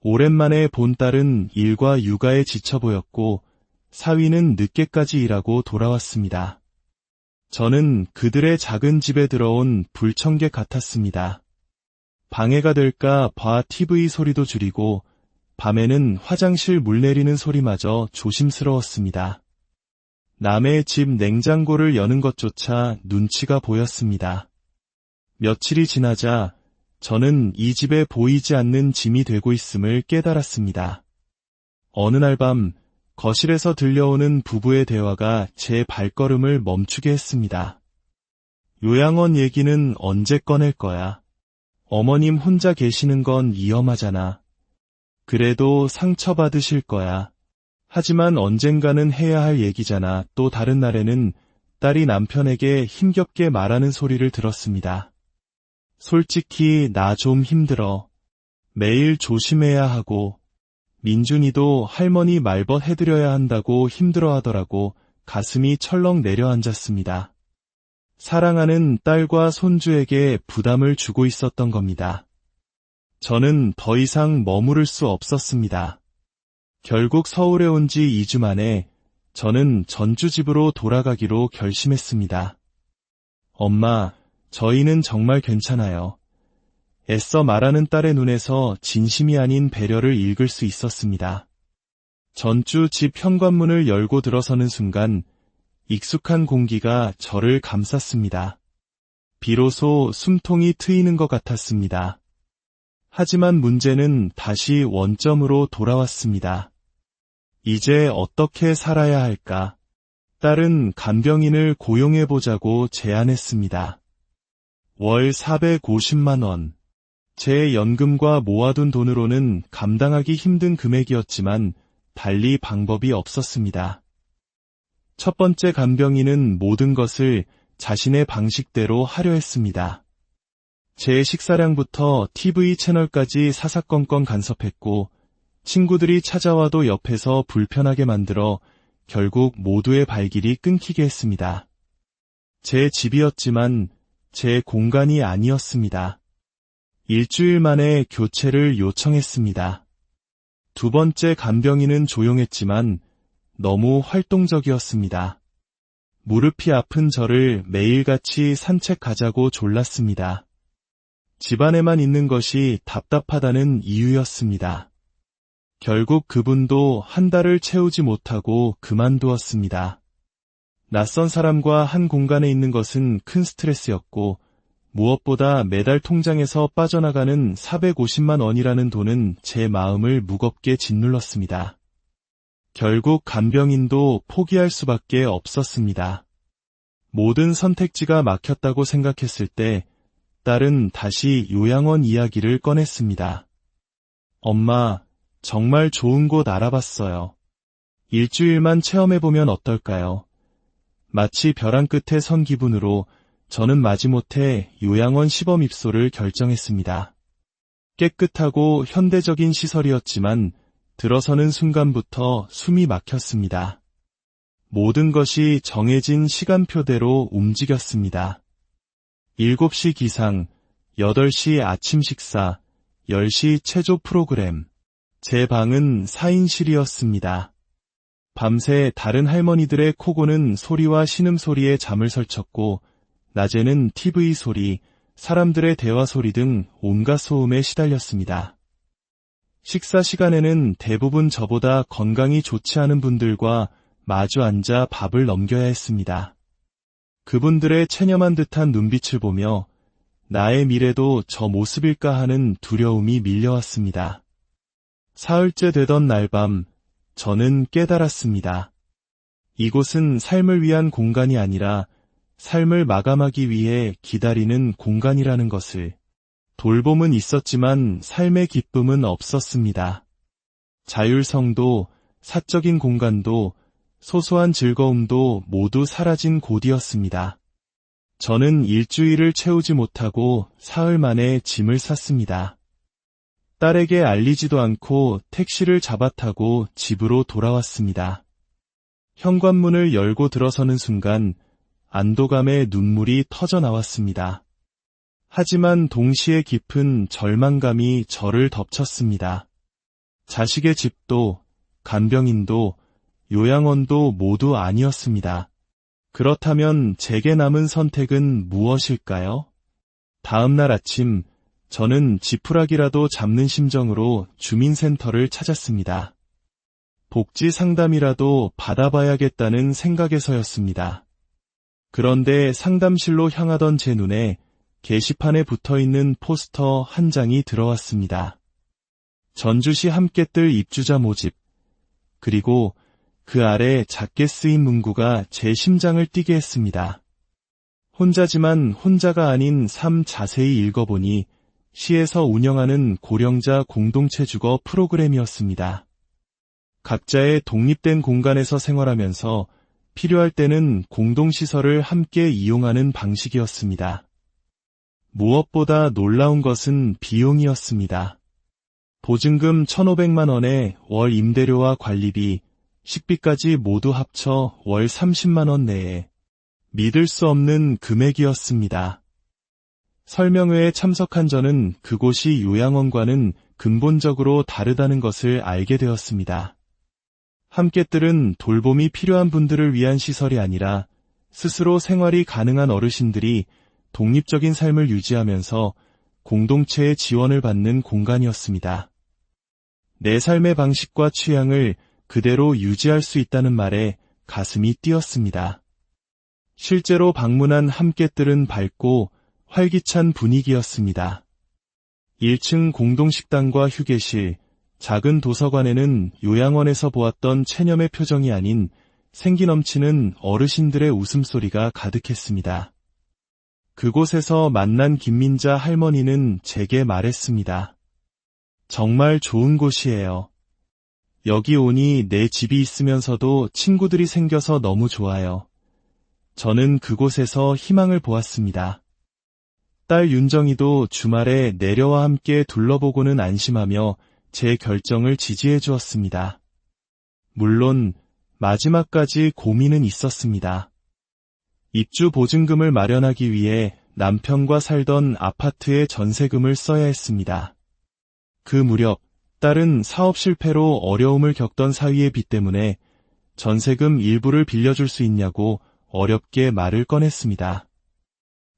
오랜만에 본 딸은 일과 육아에 지쳐 보였고 사위는 늦게까지 일하고 돌아왔습니다. 저는 그들의 작은 집에 들어온 불청객 같았습니다. 방해가 될까 봐 TV 소리도 줄이고 밤에는 화장실 물 내리는 소리마저 조심스러웠습니다. 남의 집 냉장고를 여는 것조차 눈치가 보였습니다. 며칠이 지나자 저는 이 집에 보이지 않는 짐이 되고 있음을 깨달았습니다. 어느 날 밤 거실에서 들려오는 부부의 대화가 제 발걸음을 멈추게 했습니다. 요양원 얘기는 언제 꺼낼 거야? 어머님 혼자 계시는 건 위험하잖아. 그래도 상처받으실 거야. 하지만 언젠가는 해야 할 얘기잖아. 또 다른 날에는 딸이 남편에게 힘겹게 말하는 소리를 들었습니다. 솔직히 나 좀 힘들어. 매일 조심해야 하고 민준이도 할머니 말벗 해드려야 한다고 힘들어하더라고. 가슴이 철렁 내려앉았습니다. 사랑하는 딸과 손주에게 부담을 주고 있었던 겁니다. 저는 더 이상 머무를 수 없었습니다. 결국 서울에 온 지 2주 만에 저는 전주 집으로 돌아가기로 결심했습니다. 엄마, 저희는 정말 괜찮아요. 애써 말하는 딸의 눈에서 진심이 아닌 배려를 읽을 수 있었습니다. 전주 집 현관문을 열고 들어서는 순간 익숙한 공기가 저를 감쌌습니다. 비로소 숨통이 트이는 것 같았습니다. 하지만 문제는 다시 원점으로 돌아왔습니다. 이제 어떻게 살아야 할까? 딸은 간병인을 고용해보자고 제안했습니다. 월 450만 원. 제 연금과 모아둔 돈으로는 감당하기 힘든 금액이었지만 달리 방법이 없었습니다. 첫 번째 간병인은 모든 것을 자신의 방식대로 하려 했습니다. 제 식사량부터 TV 채널까지 사사건건 간섭했고 친구들이 찾아와도 옆에서 불편하게 만들어 결국 모두의 발길이 끊기게 했습니다. 제 집이었지만 제 공간이 아니었습니다. 일주일 만에 교체를 요청했습니다. 두 번째 간병인은 조용했지만 너무 활동적이었습니다. 무릎이 아픈 저를 매일같이 산책가자고 졸랐습니다. 집안에만 있는 것이 답답하다는 이유였습니다. 결국 그분도 한 달을 채우지 못하고 그만두었습니다. 낯선 사람과 한 공간에 있는 것은 큰 스트레스였고 무엇보다 매달 통장에서 빠져나가는 450만 원이라는 돈은 제 마음을 무겁게 짓눌렀습니다. 결국 간병인도 포기할 수밖에 없었습니다. 모든 선택지가 막혔다고 생각했을 때 딸은 다시 요양원 이야기를 꺼냈습니다. 엄마, 정말 좋은 곳 알아봤어요. 일주일만 체험해보면 어떨까요? 마치 벼랑 끝에 선 기분으로 저는 마지못해 요양원 시범 입소를 결정했습니다. 깨끗하고 현대적인 시설이었지만 들어서는 순간부터 숨이 막혔습니다. 모든 것이 정해진 시간표대로 움직였습니다. 7시 기상, 8시 아침 식사, 10시 체조 프로그램. 제 방은 4인실이었습니다. 밤새 다른 할머니들의 코 고는 소리와 신음소리에 잠을 설쳤고 낮에는 TV 소리, 사람들의 대화 소리 등 온갖 소음에 시달렸습니다. 식사 시간에는 대부분 저보다 건강이 좋지 않은 분들과 마주 앉아 밥을 넘겨야 했습니다. 그분들의 체념한 듯한 눈빛을 보며 나의 미래도 저 모습일까 하는 두려움이 밀려왔습니다. 사흘째 되던 날밤, 저는 깨달았습니다. 이곳은 삶을 위한 공간이 아니라 삶을 마감하기 위해 기다리는 공간이라는 것을. 돌봄은 있었지만 삶의 기쁨은 없었습니다. 자율성도, 사적인 공간도, 소소한 즐거움도 모두 사라진 곳이었습니다. 저는 일주일을 채우지 못하고 사흘 만에 짐을 쌌습니다. 딸에게 알리지도 않고 택시를 잡아타고 집으로 돌아왔습니다. 현관문을 열고 들어서는 순간 안도감에 눈물이 터져 나왔습니다. 하지만 동시에 깊은 절망감이 저를 덮쳤습니다. 자식의 집도, 간병인도, 요양원도 모두 아니었습니다. 그렇다면 제게 남은 선택은 무엇일까요? 다음 날 아침, 저는 지푸라기라도 잡는 심정으로 주민센터를 찾았습니다. 복지 상담이라도 받아봐야겠다는 생각에서였습니다. 그런데 상담실로 향하던 제 눈에 게시판에 붙어있는 포스터 한 장이 들어왔습니다. 전주시 함께뜰 입주자 모집. 그리고 그 아래 작게 쓰인 문구가 제 심장을 뛰게 했습니다. 혼자지만 혼자가 아닌 삶. 자세히 읽어보니 시에서 운영하는 고령자 공동체 주거 프로그램이었습니다. 각자의 독립된 공간에서 생활하면서 필요할 때는 공동시설을 함께 이용하는 방식이었습니다. 무엇보다 놀라운 것은 비용이었습니다. 보증금 1,500만 원에 월 임대료와 관리비, 식비까지 모두 합쳐 월 30만 원 내에. 믿을 수 없는 금액이었습니다. 설명회에 참석한 저는 그곳이 요양원과는 근본적으로 다르다는 것을 알게 되었습니다. 함께뜰은 돌봄이 필요한 분들을 위한 시설이 아니라 스스로 생활이 가능한 어르신들이 독립적인 삶을 유지하면서 공동체의 지원을 받는 공간이었습니다. 내 삶의 방식과 취향을 그대로 유지할 수 있다는 말에 가슴이 뛰었습니다. 실제로 방문한 함께뜰은 밝고 활기찬 분위기였습니다. 1층 공동식당과 휴게실, 작은 도서관에는 요양원에서 보았던 체념의 표정이 아닌 생기 넘치는 어르신들의 웃음소리가 가득했습니다. 그곳에서 만난 김민자 할머니는 제게 말했습니다. 정말 좋은 곳이에요. 여기 오니 내 집이 있으면서도 친구들이 생겨서 너무 좋아요. 저는 그곳에서 희망을 보았습니다. 딸 윤정이도 주말에 내려와 함께 둘러보고는 안심하며 제 결정을 지지해 주었습니다. 물론 마지막까지 고민은 있었습니다. 입주 보증금을 마련하기 위해 남편과 살던 아파트의 전세금을 써야 했습니다. 그 무렵 딸은 사업 실패로 어려움을 겪던 사위의 빚 때문에 전세금 일부를 빌려줄 수 있냐고 어렵게 말을 꺼냈습니다.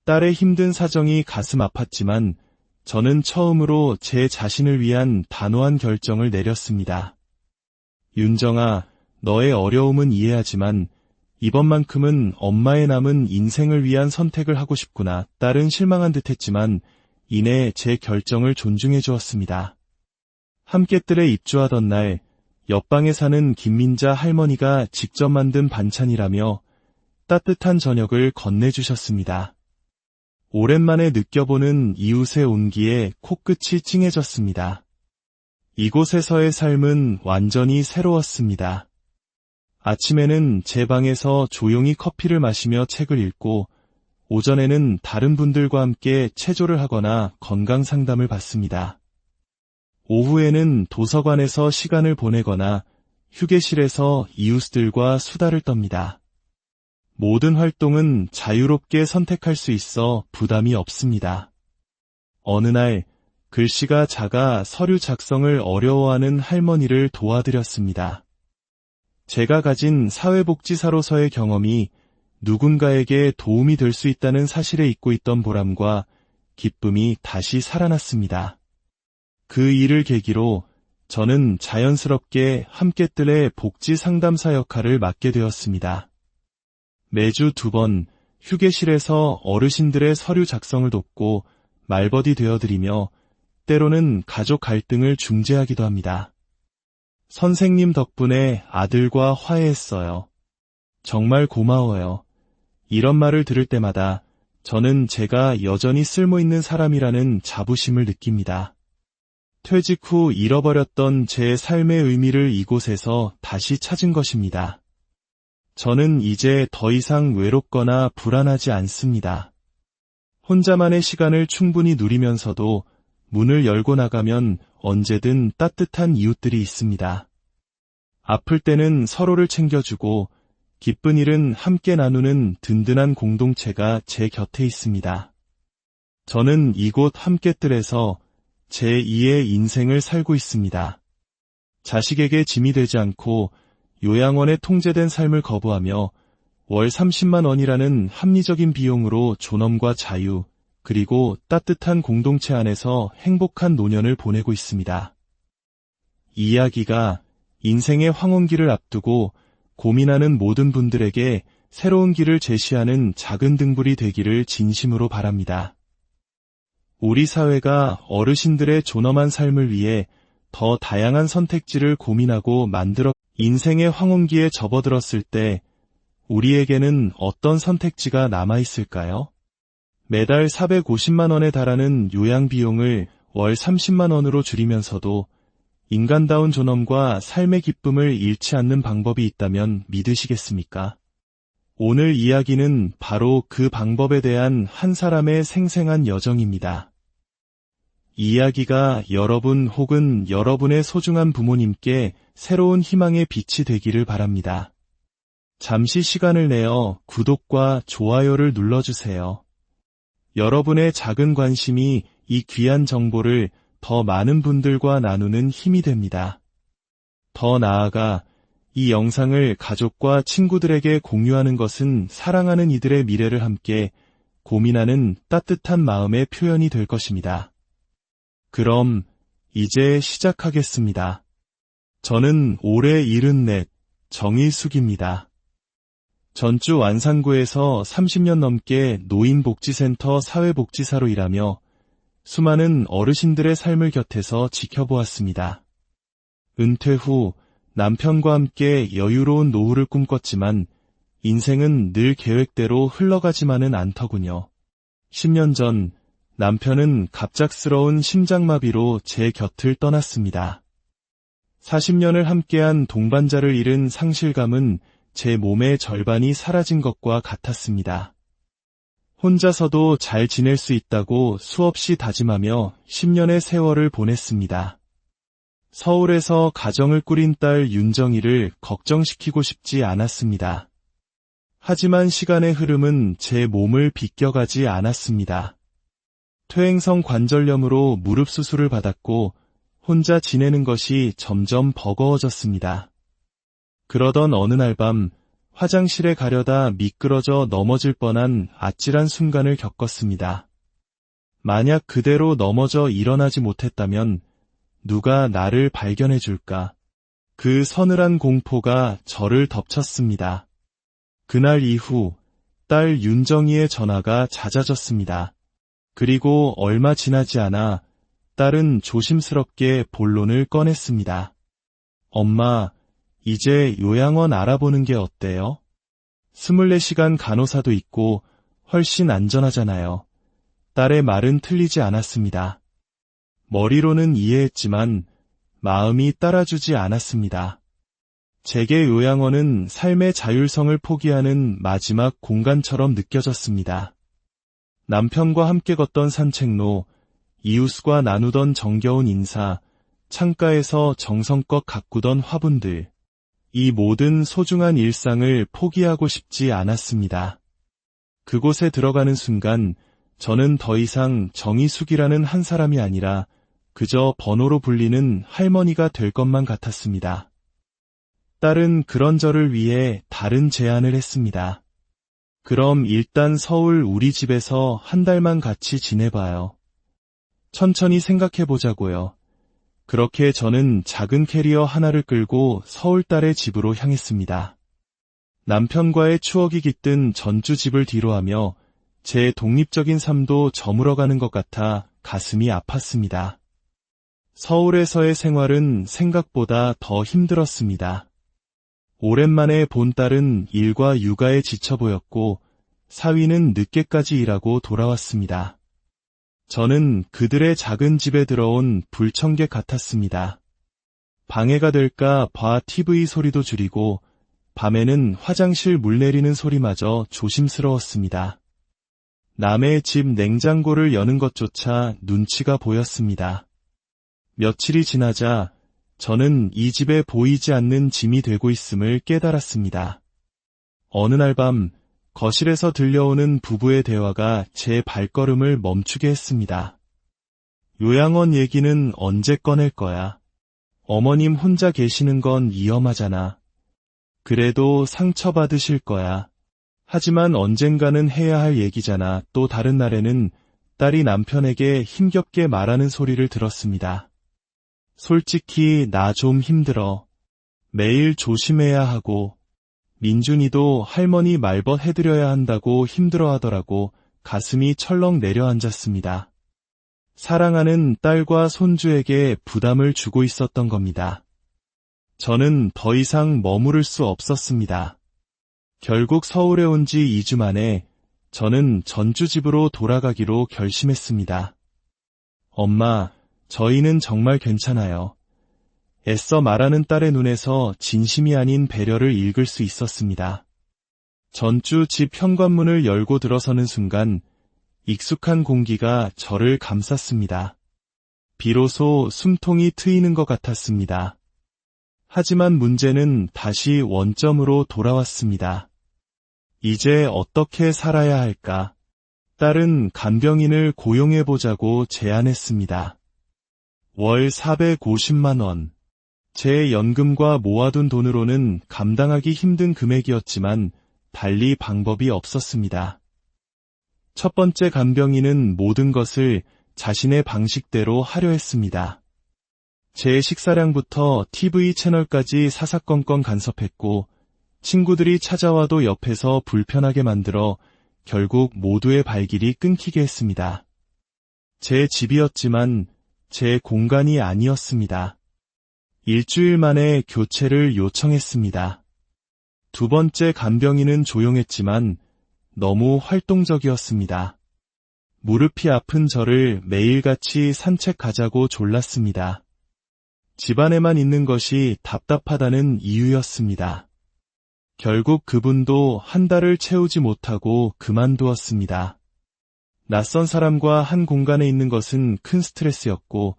딸의 힘든 사정이 가슴 아팠지만 저는 처음으로 제 자신을 위한 단호한 결정을 내렸습니다. 윤정아, 너의 어려움은 이해하지만 이번만큼은 엄마의 남은 인생을 위한 선택을 하고 싶구나. 딸은 실망한 듯했지만 이내 제 결정을 존중해 주었습니다. 함께 뜰에 입주하던 날 옆방에 사는 김민자 할머니가 직접 만든 반찬이라며 따뜻한 저녁을 건네주셨습니다. 오랜만에 느껴보는 이웃의 온기에 코끝이 찡해졌습니다. 이곳에서의 삶은 완전히 새로웠습니다. 아침에는 제 방에서 조용히 커피를 마시며 책을 읽고 오전에는 다른 분들과 함께 체조를 하거나 건강 상담을 받습니다. 오후에는 도서관에서 시간을 보내거나 휴게실에서 이웃들과 수다를 떱니다. 모든 활동은 자유롭게 선택할 수 있어 부담이 없습니다. 어느 날 글씨가 작아 서류 작성을 어려워하는 할머니를 도와드렸습니다. 제가 가진 사회복지사로서의 경험이 누군가에게 도움이 될 수 있다는 사실에 잊고 있던 보람과 기쁨이 다시 살아났습니다. 그 일을 계기로 저는 자연스럽게 함께뜰의 복지 상담사 역할을 맡게 되었습니다. 매주 2번 휴게실에서 어르신들의 서류 작성을 돕고 말버디 되어드리며 때로는 가족 갈등을 중재하기도 합니다. 선생님 덕분에 아들과 화해했어요. 정말 고마워요. 이런 말을 들을 때마다 저는 제가 여전히 쓸모있는 사람이라는 자부심을 느낍니다. 퇴직 후 잃어버렸던 제 삶의 의미를 이곳에서 다시 찾은 것입니다. 저는 이제 더 이상 외롭거나 불안하지 않습니다. 혼자만의 시간을 충분히 누리면서도 문을 열고 나가면 언제든 따뜻한 이웃들이 있습니다. 아플 때는 서로를 챙겨주고 기쁜 일은 함께 나누는 든든한 공동체가 제 곁에 있습니다. 저는 이곳 함께뜰에서 제2의 인생을 살고 있습니다. 자식에게 짐이 되지 않고 요양원에 통제된 삶을 거부하며 월 30만 원이라는 합리적인 비용으로 존엄과 자유, 그리고 따뜻한 공동체 안에서 행복한 노년을 보내고 있습니다. 이 이야기가 인생의 황혼기를 앞두고 고민하는 모든 분들에게 새로운 길을 제시하는 작은 등불이 되기를 진심으로 바랍니다. 우리 사회가 어르신들의 존엄한 삶을 위해 더 다양한 선택지를 고민하고 만들어 인생의 황혼기에 접어들었을 때 우리에게는 어떤 선택지가 남아있을까요? 매달 450만 원에 달하는 요양비용을 월 30만 원으로 줄이면서도 인간다운 존엄과 삶의 기쁨을 잃지 않는 방법이 있다면 믿으시겠습니까? 오늘 이야기는 바로 그 방법에 대한 한 사람의 생생한 여정입니다. 이 이야기가 여러분 혹은 여러분의 소중한 부모님께 새로운 희망의 빛이 되기를 바랍니다. 잠시 시간을 내어 구독과 좋아요를 눌러주세요. 여러분의 작은 관심이 이 귀한 정보를 더 많은 분들과 나누는 힘이 됩니다. 더 나아가 이 영상을 가족과 친구들에게 공유하는 것은 사랑하는 이들의 미래를 함께 고민하는 따뜻한 마음의 표현이 될 것입니다. 그럼 이제 시작하겠습니다. 저는 올해 74, 정일숙입니다. 전주 완산구에서 30년 넘게 노인복지센터 사회복지사로 일하며 수많은 어르신들의 삶을 곁에서 지켜보았습니다. 은퇴 후 남편과 함께 여유로운 노후를 꿈꿨지만 인생은 늘 계획대로 흘러가지만은 않더군요. 10년 전 남편은 갑작스러운 심장마비로 제 곁을 떠났습니다. 40년을 함께한 동반자를 잃은 상실감은 제 몸의 절반이 사라진 것과 같았습니다. 혼자서도 잘 지낼 수 있다고 수없이 다짐하며 10년의 세월을 보냈습니다. 서울에서 가정을 꾸린 딸 윤정이를 걱정시키고 싶지 않았습니다. 하지만 시간의 흐름은 제 몸을 비껴가지 않았습니다. 퇴행성 관절염으로 무릎 수술을 받았고 혼자 지내는 것이 점점 버거워졌습니다. 그러던 어느 날 밤 화장실에 가려다 미끄러져 넘어질 뻔한 아찔한 순간을 겪었습니다. 만약 그대로 넘어져 일어나지 못했다면 누가 나를 발견해 줄까? 그 서늘한 공포가 저를 덮쳤습니다. 그날 이후 딸 윤정이의 전화가 잦아졌습니다. 그리고 얼마 지나지 않아 딸은 조심스럽게 본론을 꺼냈습니다. 엄마, 이제 요양원 알아보는 게 어때요? 24시간 간호사도 있고 훨씬 안전하잖아요. 딸의 말은 틀리지 않았습니다. 머리로는 이해했지만 마음이 따라주지 않았습니다. 제게 요양원은 삶의 자율성을 포기하는 마지막 공간처럼 느껴졌습니다. 남편과 함께 걷던 산책로, 이웃과 나누던 정겨운 인사, 창가에서 정성껏 가꾸던 화분들, 이 모든 소중한 일상을 포기하고 싶지 않았습니다. 그곳에 들어가는 순간 저는 더 이상 정희숙이라는 한 사람이 아니라 그저 번호로 불리는 할머니가 될 것만 같았습니다. 딸은 그런 저를 위해 다른 제안을 했습니다. 그럼 일단 서울 우리 집에서 한 달만 같이 지내봐요. 천천히 생각해보자고요. 그렇게 저는 작은 캐리어 하나를 끌고 서울 딸의 집으로 향했습니다. 남편과의 추억이 깃든 전주 집을 뒤로하며 제 독립적인 삶도 저물어가는 것 같아 가슴이 아팠습니다. 서울에서의 생활은 생각보다 더 힘들었습니다. 오랜만에 본 딸은 일과 육아에 지쳐 보였고 사위는 늦게까지 일하고 돌아왔습니다. 저는 그들의 작은 집에 들어온 불청객 같았습니다. 방해가 될까 봐 TV 소리도 줄이고 밤에는 화장실 물 내리는 소리마저 조심스러웠습니다. 남의 집 냉장고를 여는 것조차 눈치가 보였습니다. 며칠이 지나자 저는 이 집에 보이지 않는 짐이 되고 있음을 깨달았습니다. 어느 날 밤 거실에서 들려오는 부부의 대화가 제 발걸음을 멈추게 했습니다. 요양원 얘기는 언제 꺼낼 거야? 어머님 혼자 계시는 건 위험하잖아. 그래도 상처받으실 거야. 하지만 언젠가는 해야 할 얘기잖아. 또 다른 날에는 딸이 남편에게 힘겹게 말하는 소리를 들었습니다. 솔직히 나 좀 힘들어. 매일 조심해야 하고 민준이도 할머니 말벗 해드려야 한다고 힘들어하더라고. 가슴이 철렁 내려앉았습니다. 사랑하는 딸과 손주에게 부담을 주고 있었던 겁니다. 저는 더 이상 머무를 수 없었습니다. 결국 서울에 온 지 2주 만에 저는 전주 집으로 돌아가기로 결심했습니다. 엄마, 저희는 정말 괜찮아요. 애써 말하는 딸의 눈에서 진심이 아닌 배려를 읽을 수 있었습니다. 전주 집 현관문을 열고 들어서는 순간 익숙한 공기가 저를 감쌌습니다. 비로소 숨통이 트이는 것 같았습니다. 하지만 문제는 다시 원점으로 돌아왔습니다. 이제 어떻게 살아야 할까? 딸은 간병인을 고용해보자고 제안했습니다. 월 450만 원. 제 연금과 모아둔 돈으로는 감당하기 힘든 금액이었지만 달리 방법이 없었습니다. 첫 번째 간병인은 모든 것을 자신의 방식대로 하려 했습니다. 제 식사량부터 TV 채널까지 사사건건 간섭했고 친구들이 찾아와도 옆에서 불편하게 만들어 결국 모두의 발길이 끊기게 했습니다. 제 집이었지만 제 공간이 아니었습니다. 일주일 만에 교체를 요청했습니다. 두 번째 간병인은 조용했지만 너무 활동적이었습니다. 무릎이 아픈 저를 매일같이 산책 가자고 졸랐습니다. 집안에만 있는 것이 답답하다는 이유였습니다. 결국 그분도 한 달을 채우지 못하고 그만두었습니다. 낯선 사람과 한 공간에 있는 것은 큰 스트레스였고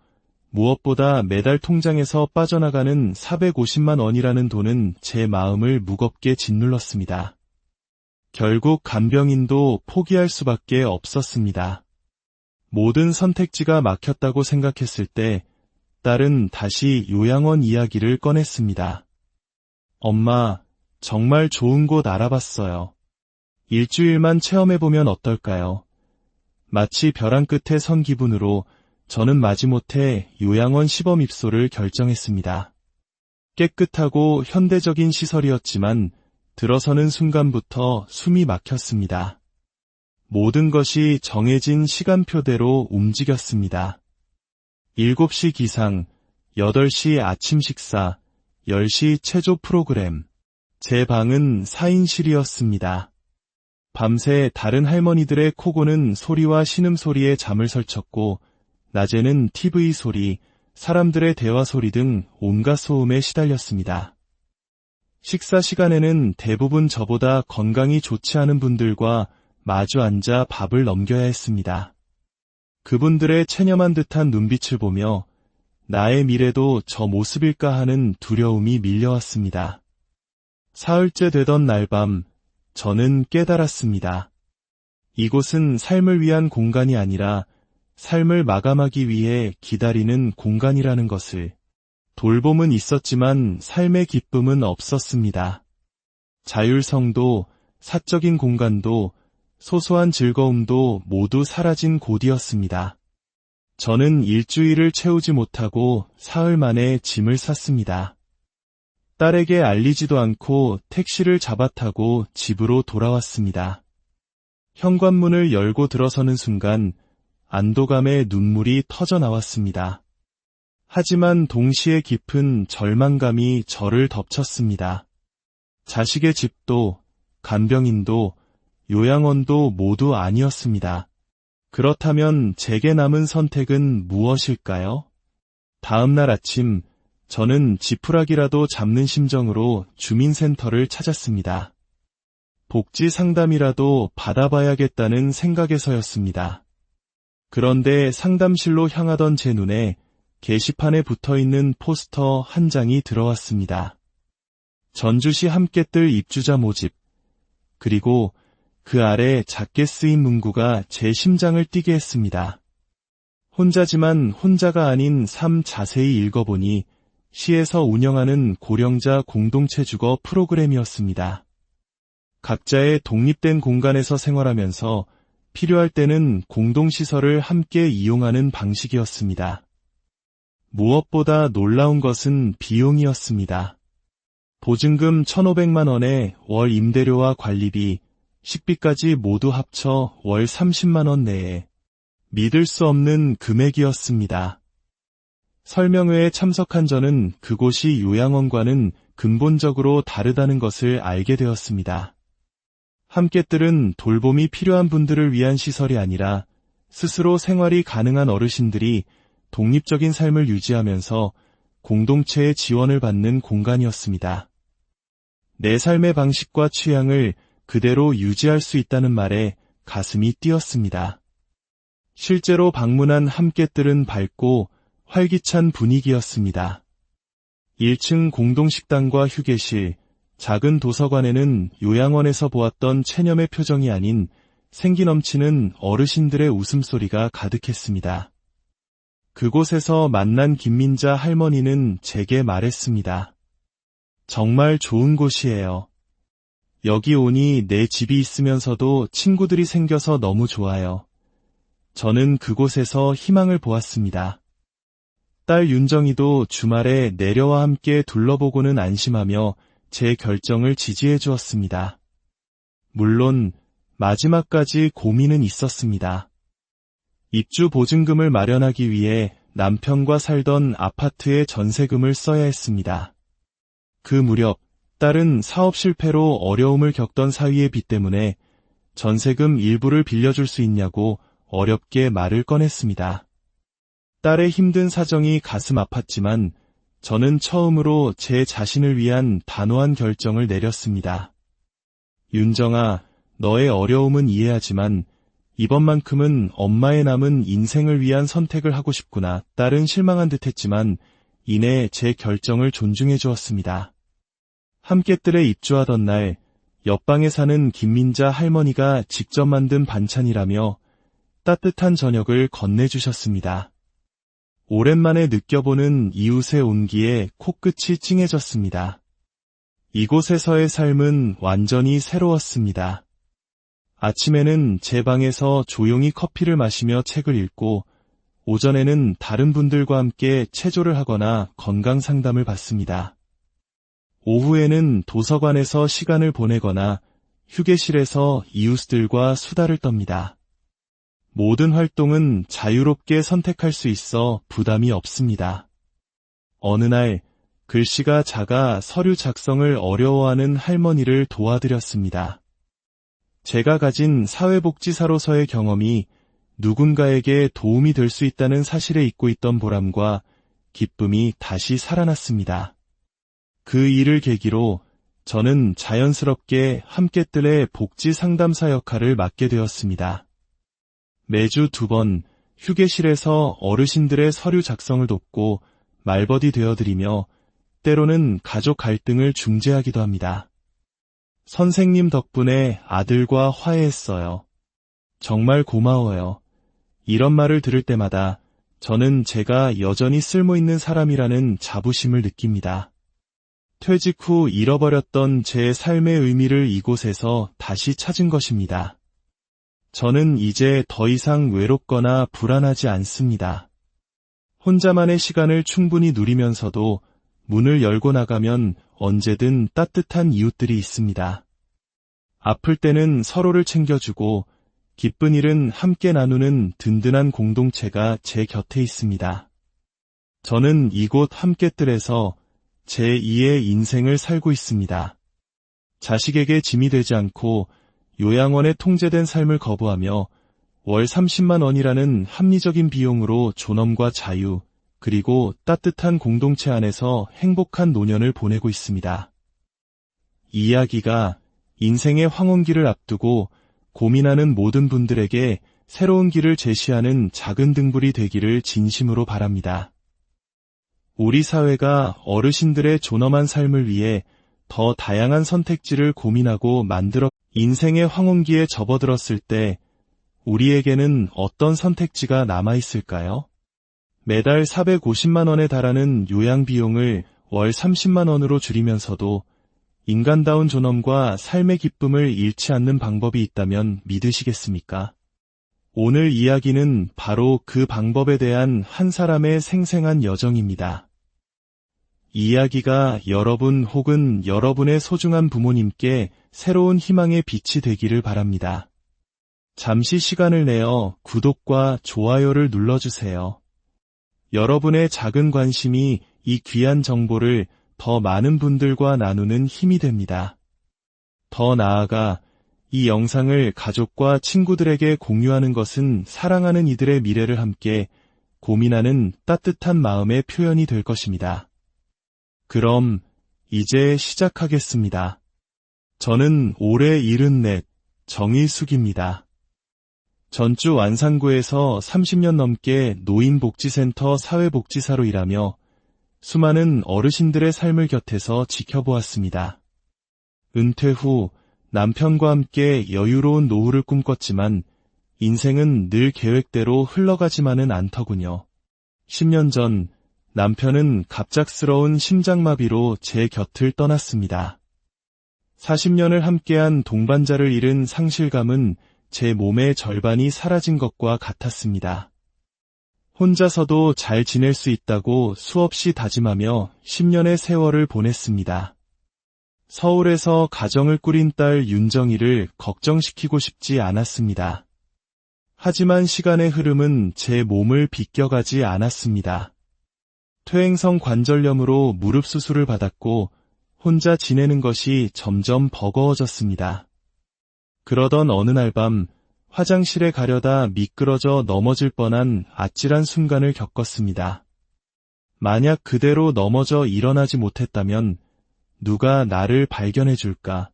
무엇보다 매달 통장에서 빠져나가는 450만 원이라는 돈은 제 마음을 무겁게 짓눌렀습니다. 결국 간병인도 포기할 수밖에 없었습니다. 모든 선택지가 막혔다고 생각했을 때 딸은 다시 요양원 이야기를 꺼냈습니다. 엄마, 정말 좋은 곳 알아봤어요. 일주일만 체험해보면 어떨까요? 마치 벼랑 끝에 선 기분으로 저는 마지못해 요양원 시범 입소를 결정했습니다. 깨끗하고 현대적인 시설이었지만 들어서는 순간부터 숨이 막혔습니다. 모든 것이 정해진 시간표대로 움직였습니다. 7시 기상, 8시 아침 식사, 10시 체조 프로그램. 제 방은 4인실이었습니다. 밤새 다른 할머니들의 코 고는 소리와 신음소리에 잠을 설쳤고, 낮에는 TV 소리, 사람들의 대화 소리 등 온갖 소음에 시달렸습니다. 식사 시간에는 대부분 저보다 건강이 좋지 않은 분들과 마주 앉아 밥을 넘겨야 했습니다. 그분들의 체념한 듯한 눈빛을 보며 나의 미래도 저 모습일까 하는 두려움이 밀려왔습니다. 사흘째 되던 날밤, 저는 깨달았습니다. 이곳은 삶을 위한 공간이 아니라 삶을 마감하기 위해 기다리는 공간이라는 것을. 돌봄은 있었지만 삶의 기쁨은 없었습니다. 자율성도, 사적인 공간도, 소소한 즐거움도 모두 사라진 곳이었습니다. 저는 일주일을 채우지 못하고 사흘 만에 짐을 쌌습니다. 딸에게 알리지도 않고 택시를 잡아타고 집으로 돌아왔습니다. 현관문을 열고 들어서는 순간 안도감에 눈물이 터져 나왔습니다. 하지만 동시에 깊은 절망감이 저를 덮쳤습니다. 자식의 집도, 간병인도, 요양원도 모두 아니었습니다. 그렇다면 제게 남은 선택은 무엇일까요? 다음 날 아침, 저는 지푸라기라도 잡는 심정으로 주민센터를 찾았습니다. 복지 상담이라도 받아봐야겠다는 생각에서였습니다. 그런데 상담실로 향하던 제 눈에 게시판에 붙어있는 포스터 한 장이 들어왔습니다. 전주시 함께뜰 입주자 모집. 그리고 그 아래 작게 쓰인 문구가 제 심장을 뛰게 했습니다. 혼자지만 혼자가 아닌 삶. 자세히 읽어보니 시에서 운영하는 고령자 공동체 주거 프로그램이었습니다. 각자의 독립된 공간에서 생활하면서 필요할 때는 공동시설을 함께 이용하는 방식이었습니다. 무엇보다 놀라운 것은 비용이었습니다. 보증금 1,500만 원에 월 임대료와 관리비, 식비까지 모두 합쳐 월 30만 원 내에. 믿을 수 없는 금액이었습니다. 설명회에 참석한 저는 그곳이 요양원과는 근본적으로 다르다는 것을 알게 되었습니다. 함께뜰은 돌봄이 필요한 분들을 위한 시설이 아니라 스스로 생활이 가능한 어르신들이 독립적인 삶을 유지하면서 공동체의 지원을 받는 공간이었습니다. 내 삶의 방식과 취향을 그대로 유지할 수 있다는 말에 가슴이 뛰었습니다. 실제로 방문한 함께뜰은 밝고 활기찬 분위기였습니다. 1층 공동식당과 휴게실, 작은 도서관에는 요양원에서 보았던 체념의 표정이 아닌 생기 넘치는 어르신들의 웃음소리가 가득했습니다. 그곳에서 만난 김민자 할머니는 제게 말했습니다. 정말 좋은 곳이에요. 여기 오니 내 집이 있으면서도 친구들이 생겨서 너무 좋아요. 저는 그곳에서 희망을 보았습니다. 딸 윤정이도 주말에 내려와 함께 둘러보고는 안심하며 제 결정을 지지해 주었습니다. 물론 마지막까지 고민은 있었습니다. 입주 보증금을 마련하기 위해 남편과 살던 아파트의 전세금을 써야 했습니다. 그 무렵 딸은 사업 실패로 어려움을 겪던 사위의 빚 때문에 전세금 일부를 빌려줄 수 있냐고 어렵게 말을 꺼냈습니다. 딸의 힘든 사정이 가슴 아팠지만 저는 처음으로 제 자신을 위한 단호한 결정을 내렸습니다. 윤정아, 너의 어려움은 이해하지만 이번만큼은 엄마의 남은 인생을 위한 선택을 하고 싶구나. 딸은 실망한 듯했지만 이내 제 결정을 존중해 주었습니다. 함께뜰에 입주하던 날 옆방에 사는 김민자 할머니가 직접 만든 반찬이라며 따뜻한 저녁을 건네주셨습니다. 오랜만에 느껴보는 이웃의 온기에 코끝이 찡해졌습니다. 이곳에서의 삶은 완전히 새로웠습니다. 아침에는 제 방에서 조용히 커피를 마시며 책을 읽고, 오전에는 다른 분들과 함께 체조를 하거나 건강 상담을 받습니다. 오후에는 도서관에서 시간을 보내거나 휴게실에서 이웃들과 수다를 떱니다. 모든 활동은 자유롭게 선택할 수 있어 부담이 없습니다. 어느 날 글씨가 작아 서류 작성을 어려워하는 할머니를 도와드렸습니다. 제가 가진 사회복지사로서의 경험이 누군가에게 도움이 될 수 있다는 사실에 잊고 있던 보람과 기쁨이 다시 살아났습니다. 그 일을 계기로 저는 자연스럽게 함께뜰의 복지 상담사 역할을 맡게 되었습니다. 매주 2번 휴게실에서 어르신들의 서류 작성을 돕고 말버디 되어드리며 때로는 가족 갈등을 중재하기도 합니다. 선생님 덕분에 아들과 화해했어요. 정말 고마워요. 이런 말을 들을 때마다 저는 제가 여전히 쓸모있는 사람이라는 자부심을 느낍니다. 퇴직 후 잃어버렸던 제 삶의 의미를 이곳에서 다시 찾은 것입니다. 저는 이제 더 이상 외롭거나 불안하지 않습니다. 혼자만의 시간을 충분히 누리면서도 문을 열고 나가면 언제든 따뜻한 이웃들이 있습니다. 아플 때는 서로를 챙겨주고 기쁜 일은 함께 나누는 든든한 공동체가 제 곁에 있습니다. 저는 이곳 함께뜰에서 제2의 인생을 살고 있습니다. 자식에게 짐이 되지 않고 요양원에 통제된 삶을 거부하며 월 30만 원이라는 합리적인 비용으로 존엄과 자유, 그리고 따뜻한 공동체 안에서 행복한 노년을 보내고 있습니다. 이 이야기가 인생의 황혼기를 앞두고 고민하는 모든 분들에게 새로운 길을 제시하는 작은 등불이 되기를 진심으로 바랍니다. 우리 사회가 어르신들의 존엄한 삶을 위해 더 다양한 선택지를 고민하고 만들어 인생의 황혼기에 접어들었을 때 우리에게는 어떤 선택지가 남아있을까요? 매달 450만 원에 달하는 요양비용을 월 30만 원으로 줄이면서도 인간다운 존엄과 삶의 기쁨을 잃지 않는 방법이 있다면 믿으시겠습니까? 오늘 이야기는 바로 그 방법에 대한 한 사람의 생생한 여정입니다. 이 이야기가 여러분 혹은 여러분의 소중한 부모님께 새로운 희망의 빛이 되기를 바랍니다. 잠시 시간을 내어 구독과 좋아요를 눌러주세요. 여러분의 작은 관심이 이 귀한 정보를 더 많은 분들과 나누는 힘이 됩니다. 더 나아가 이 영상을 가족과 친구들에게 공유하는 것은 사랑하는 이들의 미래를 함께 고민하는 따뜻한 마음의 표현이 될 것입니다. 그럼 이제 시작하겠습니다. 저는 올해 74, 정일숙입니다. 전주 완산구에서 30년 넘게 노인복지센터 사회복지사로 일하며 수많은 어르신들의 삶을 곁에서 지켜보았습니다. 은퇴 후 남편과 함께 여유로운 노후를 꿈꿨지만 인생은 늘 계획대로 흘러가지만은 않더군요. 10년 전 남편은 갑작스러운 심장마비로 제 곁을 떠났습니다. 40년을 함께한 동반자를 잃은 상실감은 제 몸의 절반이 사라진 것과 같았습니다. 혼자서도 잘 지낼 수 있다고 수없이 다짐하며 10년의 세월을 보냈습니다. 서울에서 가정을 꾸린 딸 윤정이를 걱정시키고 싶지 않았습니다. 하지만 시간의 흐름은 제 몸을 비껴가지 않았습니다. 퇴행성 관절염으로 무릎 수술을 받았고 혼자 지내는 것이 점점 버거워졌습니다. 그러던 어느 날 밤 화장실에 가려다 미끄러져 넘어질 뻔한 아찔한 순간을 겪었습니다. 만약 그대로 넘어져 일어나지 못했다면 누가 나를 발견해 줄까?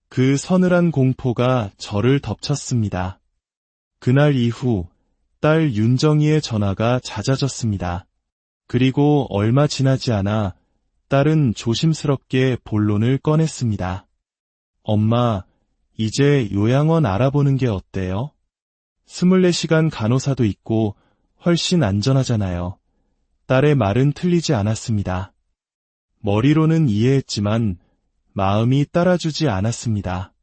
그 서늘한 공포가 저를 덮쳤습니다. 그날 이후 딸 윤정이의 전화가 잦아졌습니다. 그리고 얼마 지나지 않아 딸은 조심스럽게 본론을 꺼냈습니다. 엄마, 이제 요양원 알아보는 게 어때요? 24시간 간호사도 있고 훨씬 안전하잖아요. 딸의 말은 틀리지 않았습니다. 머리로는 이해했지만 마음이 따라주지 않았습니다.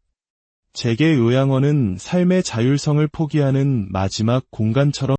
제게 요양원은 삶의 자율성을 포기하는 마지막 공간처럼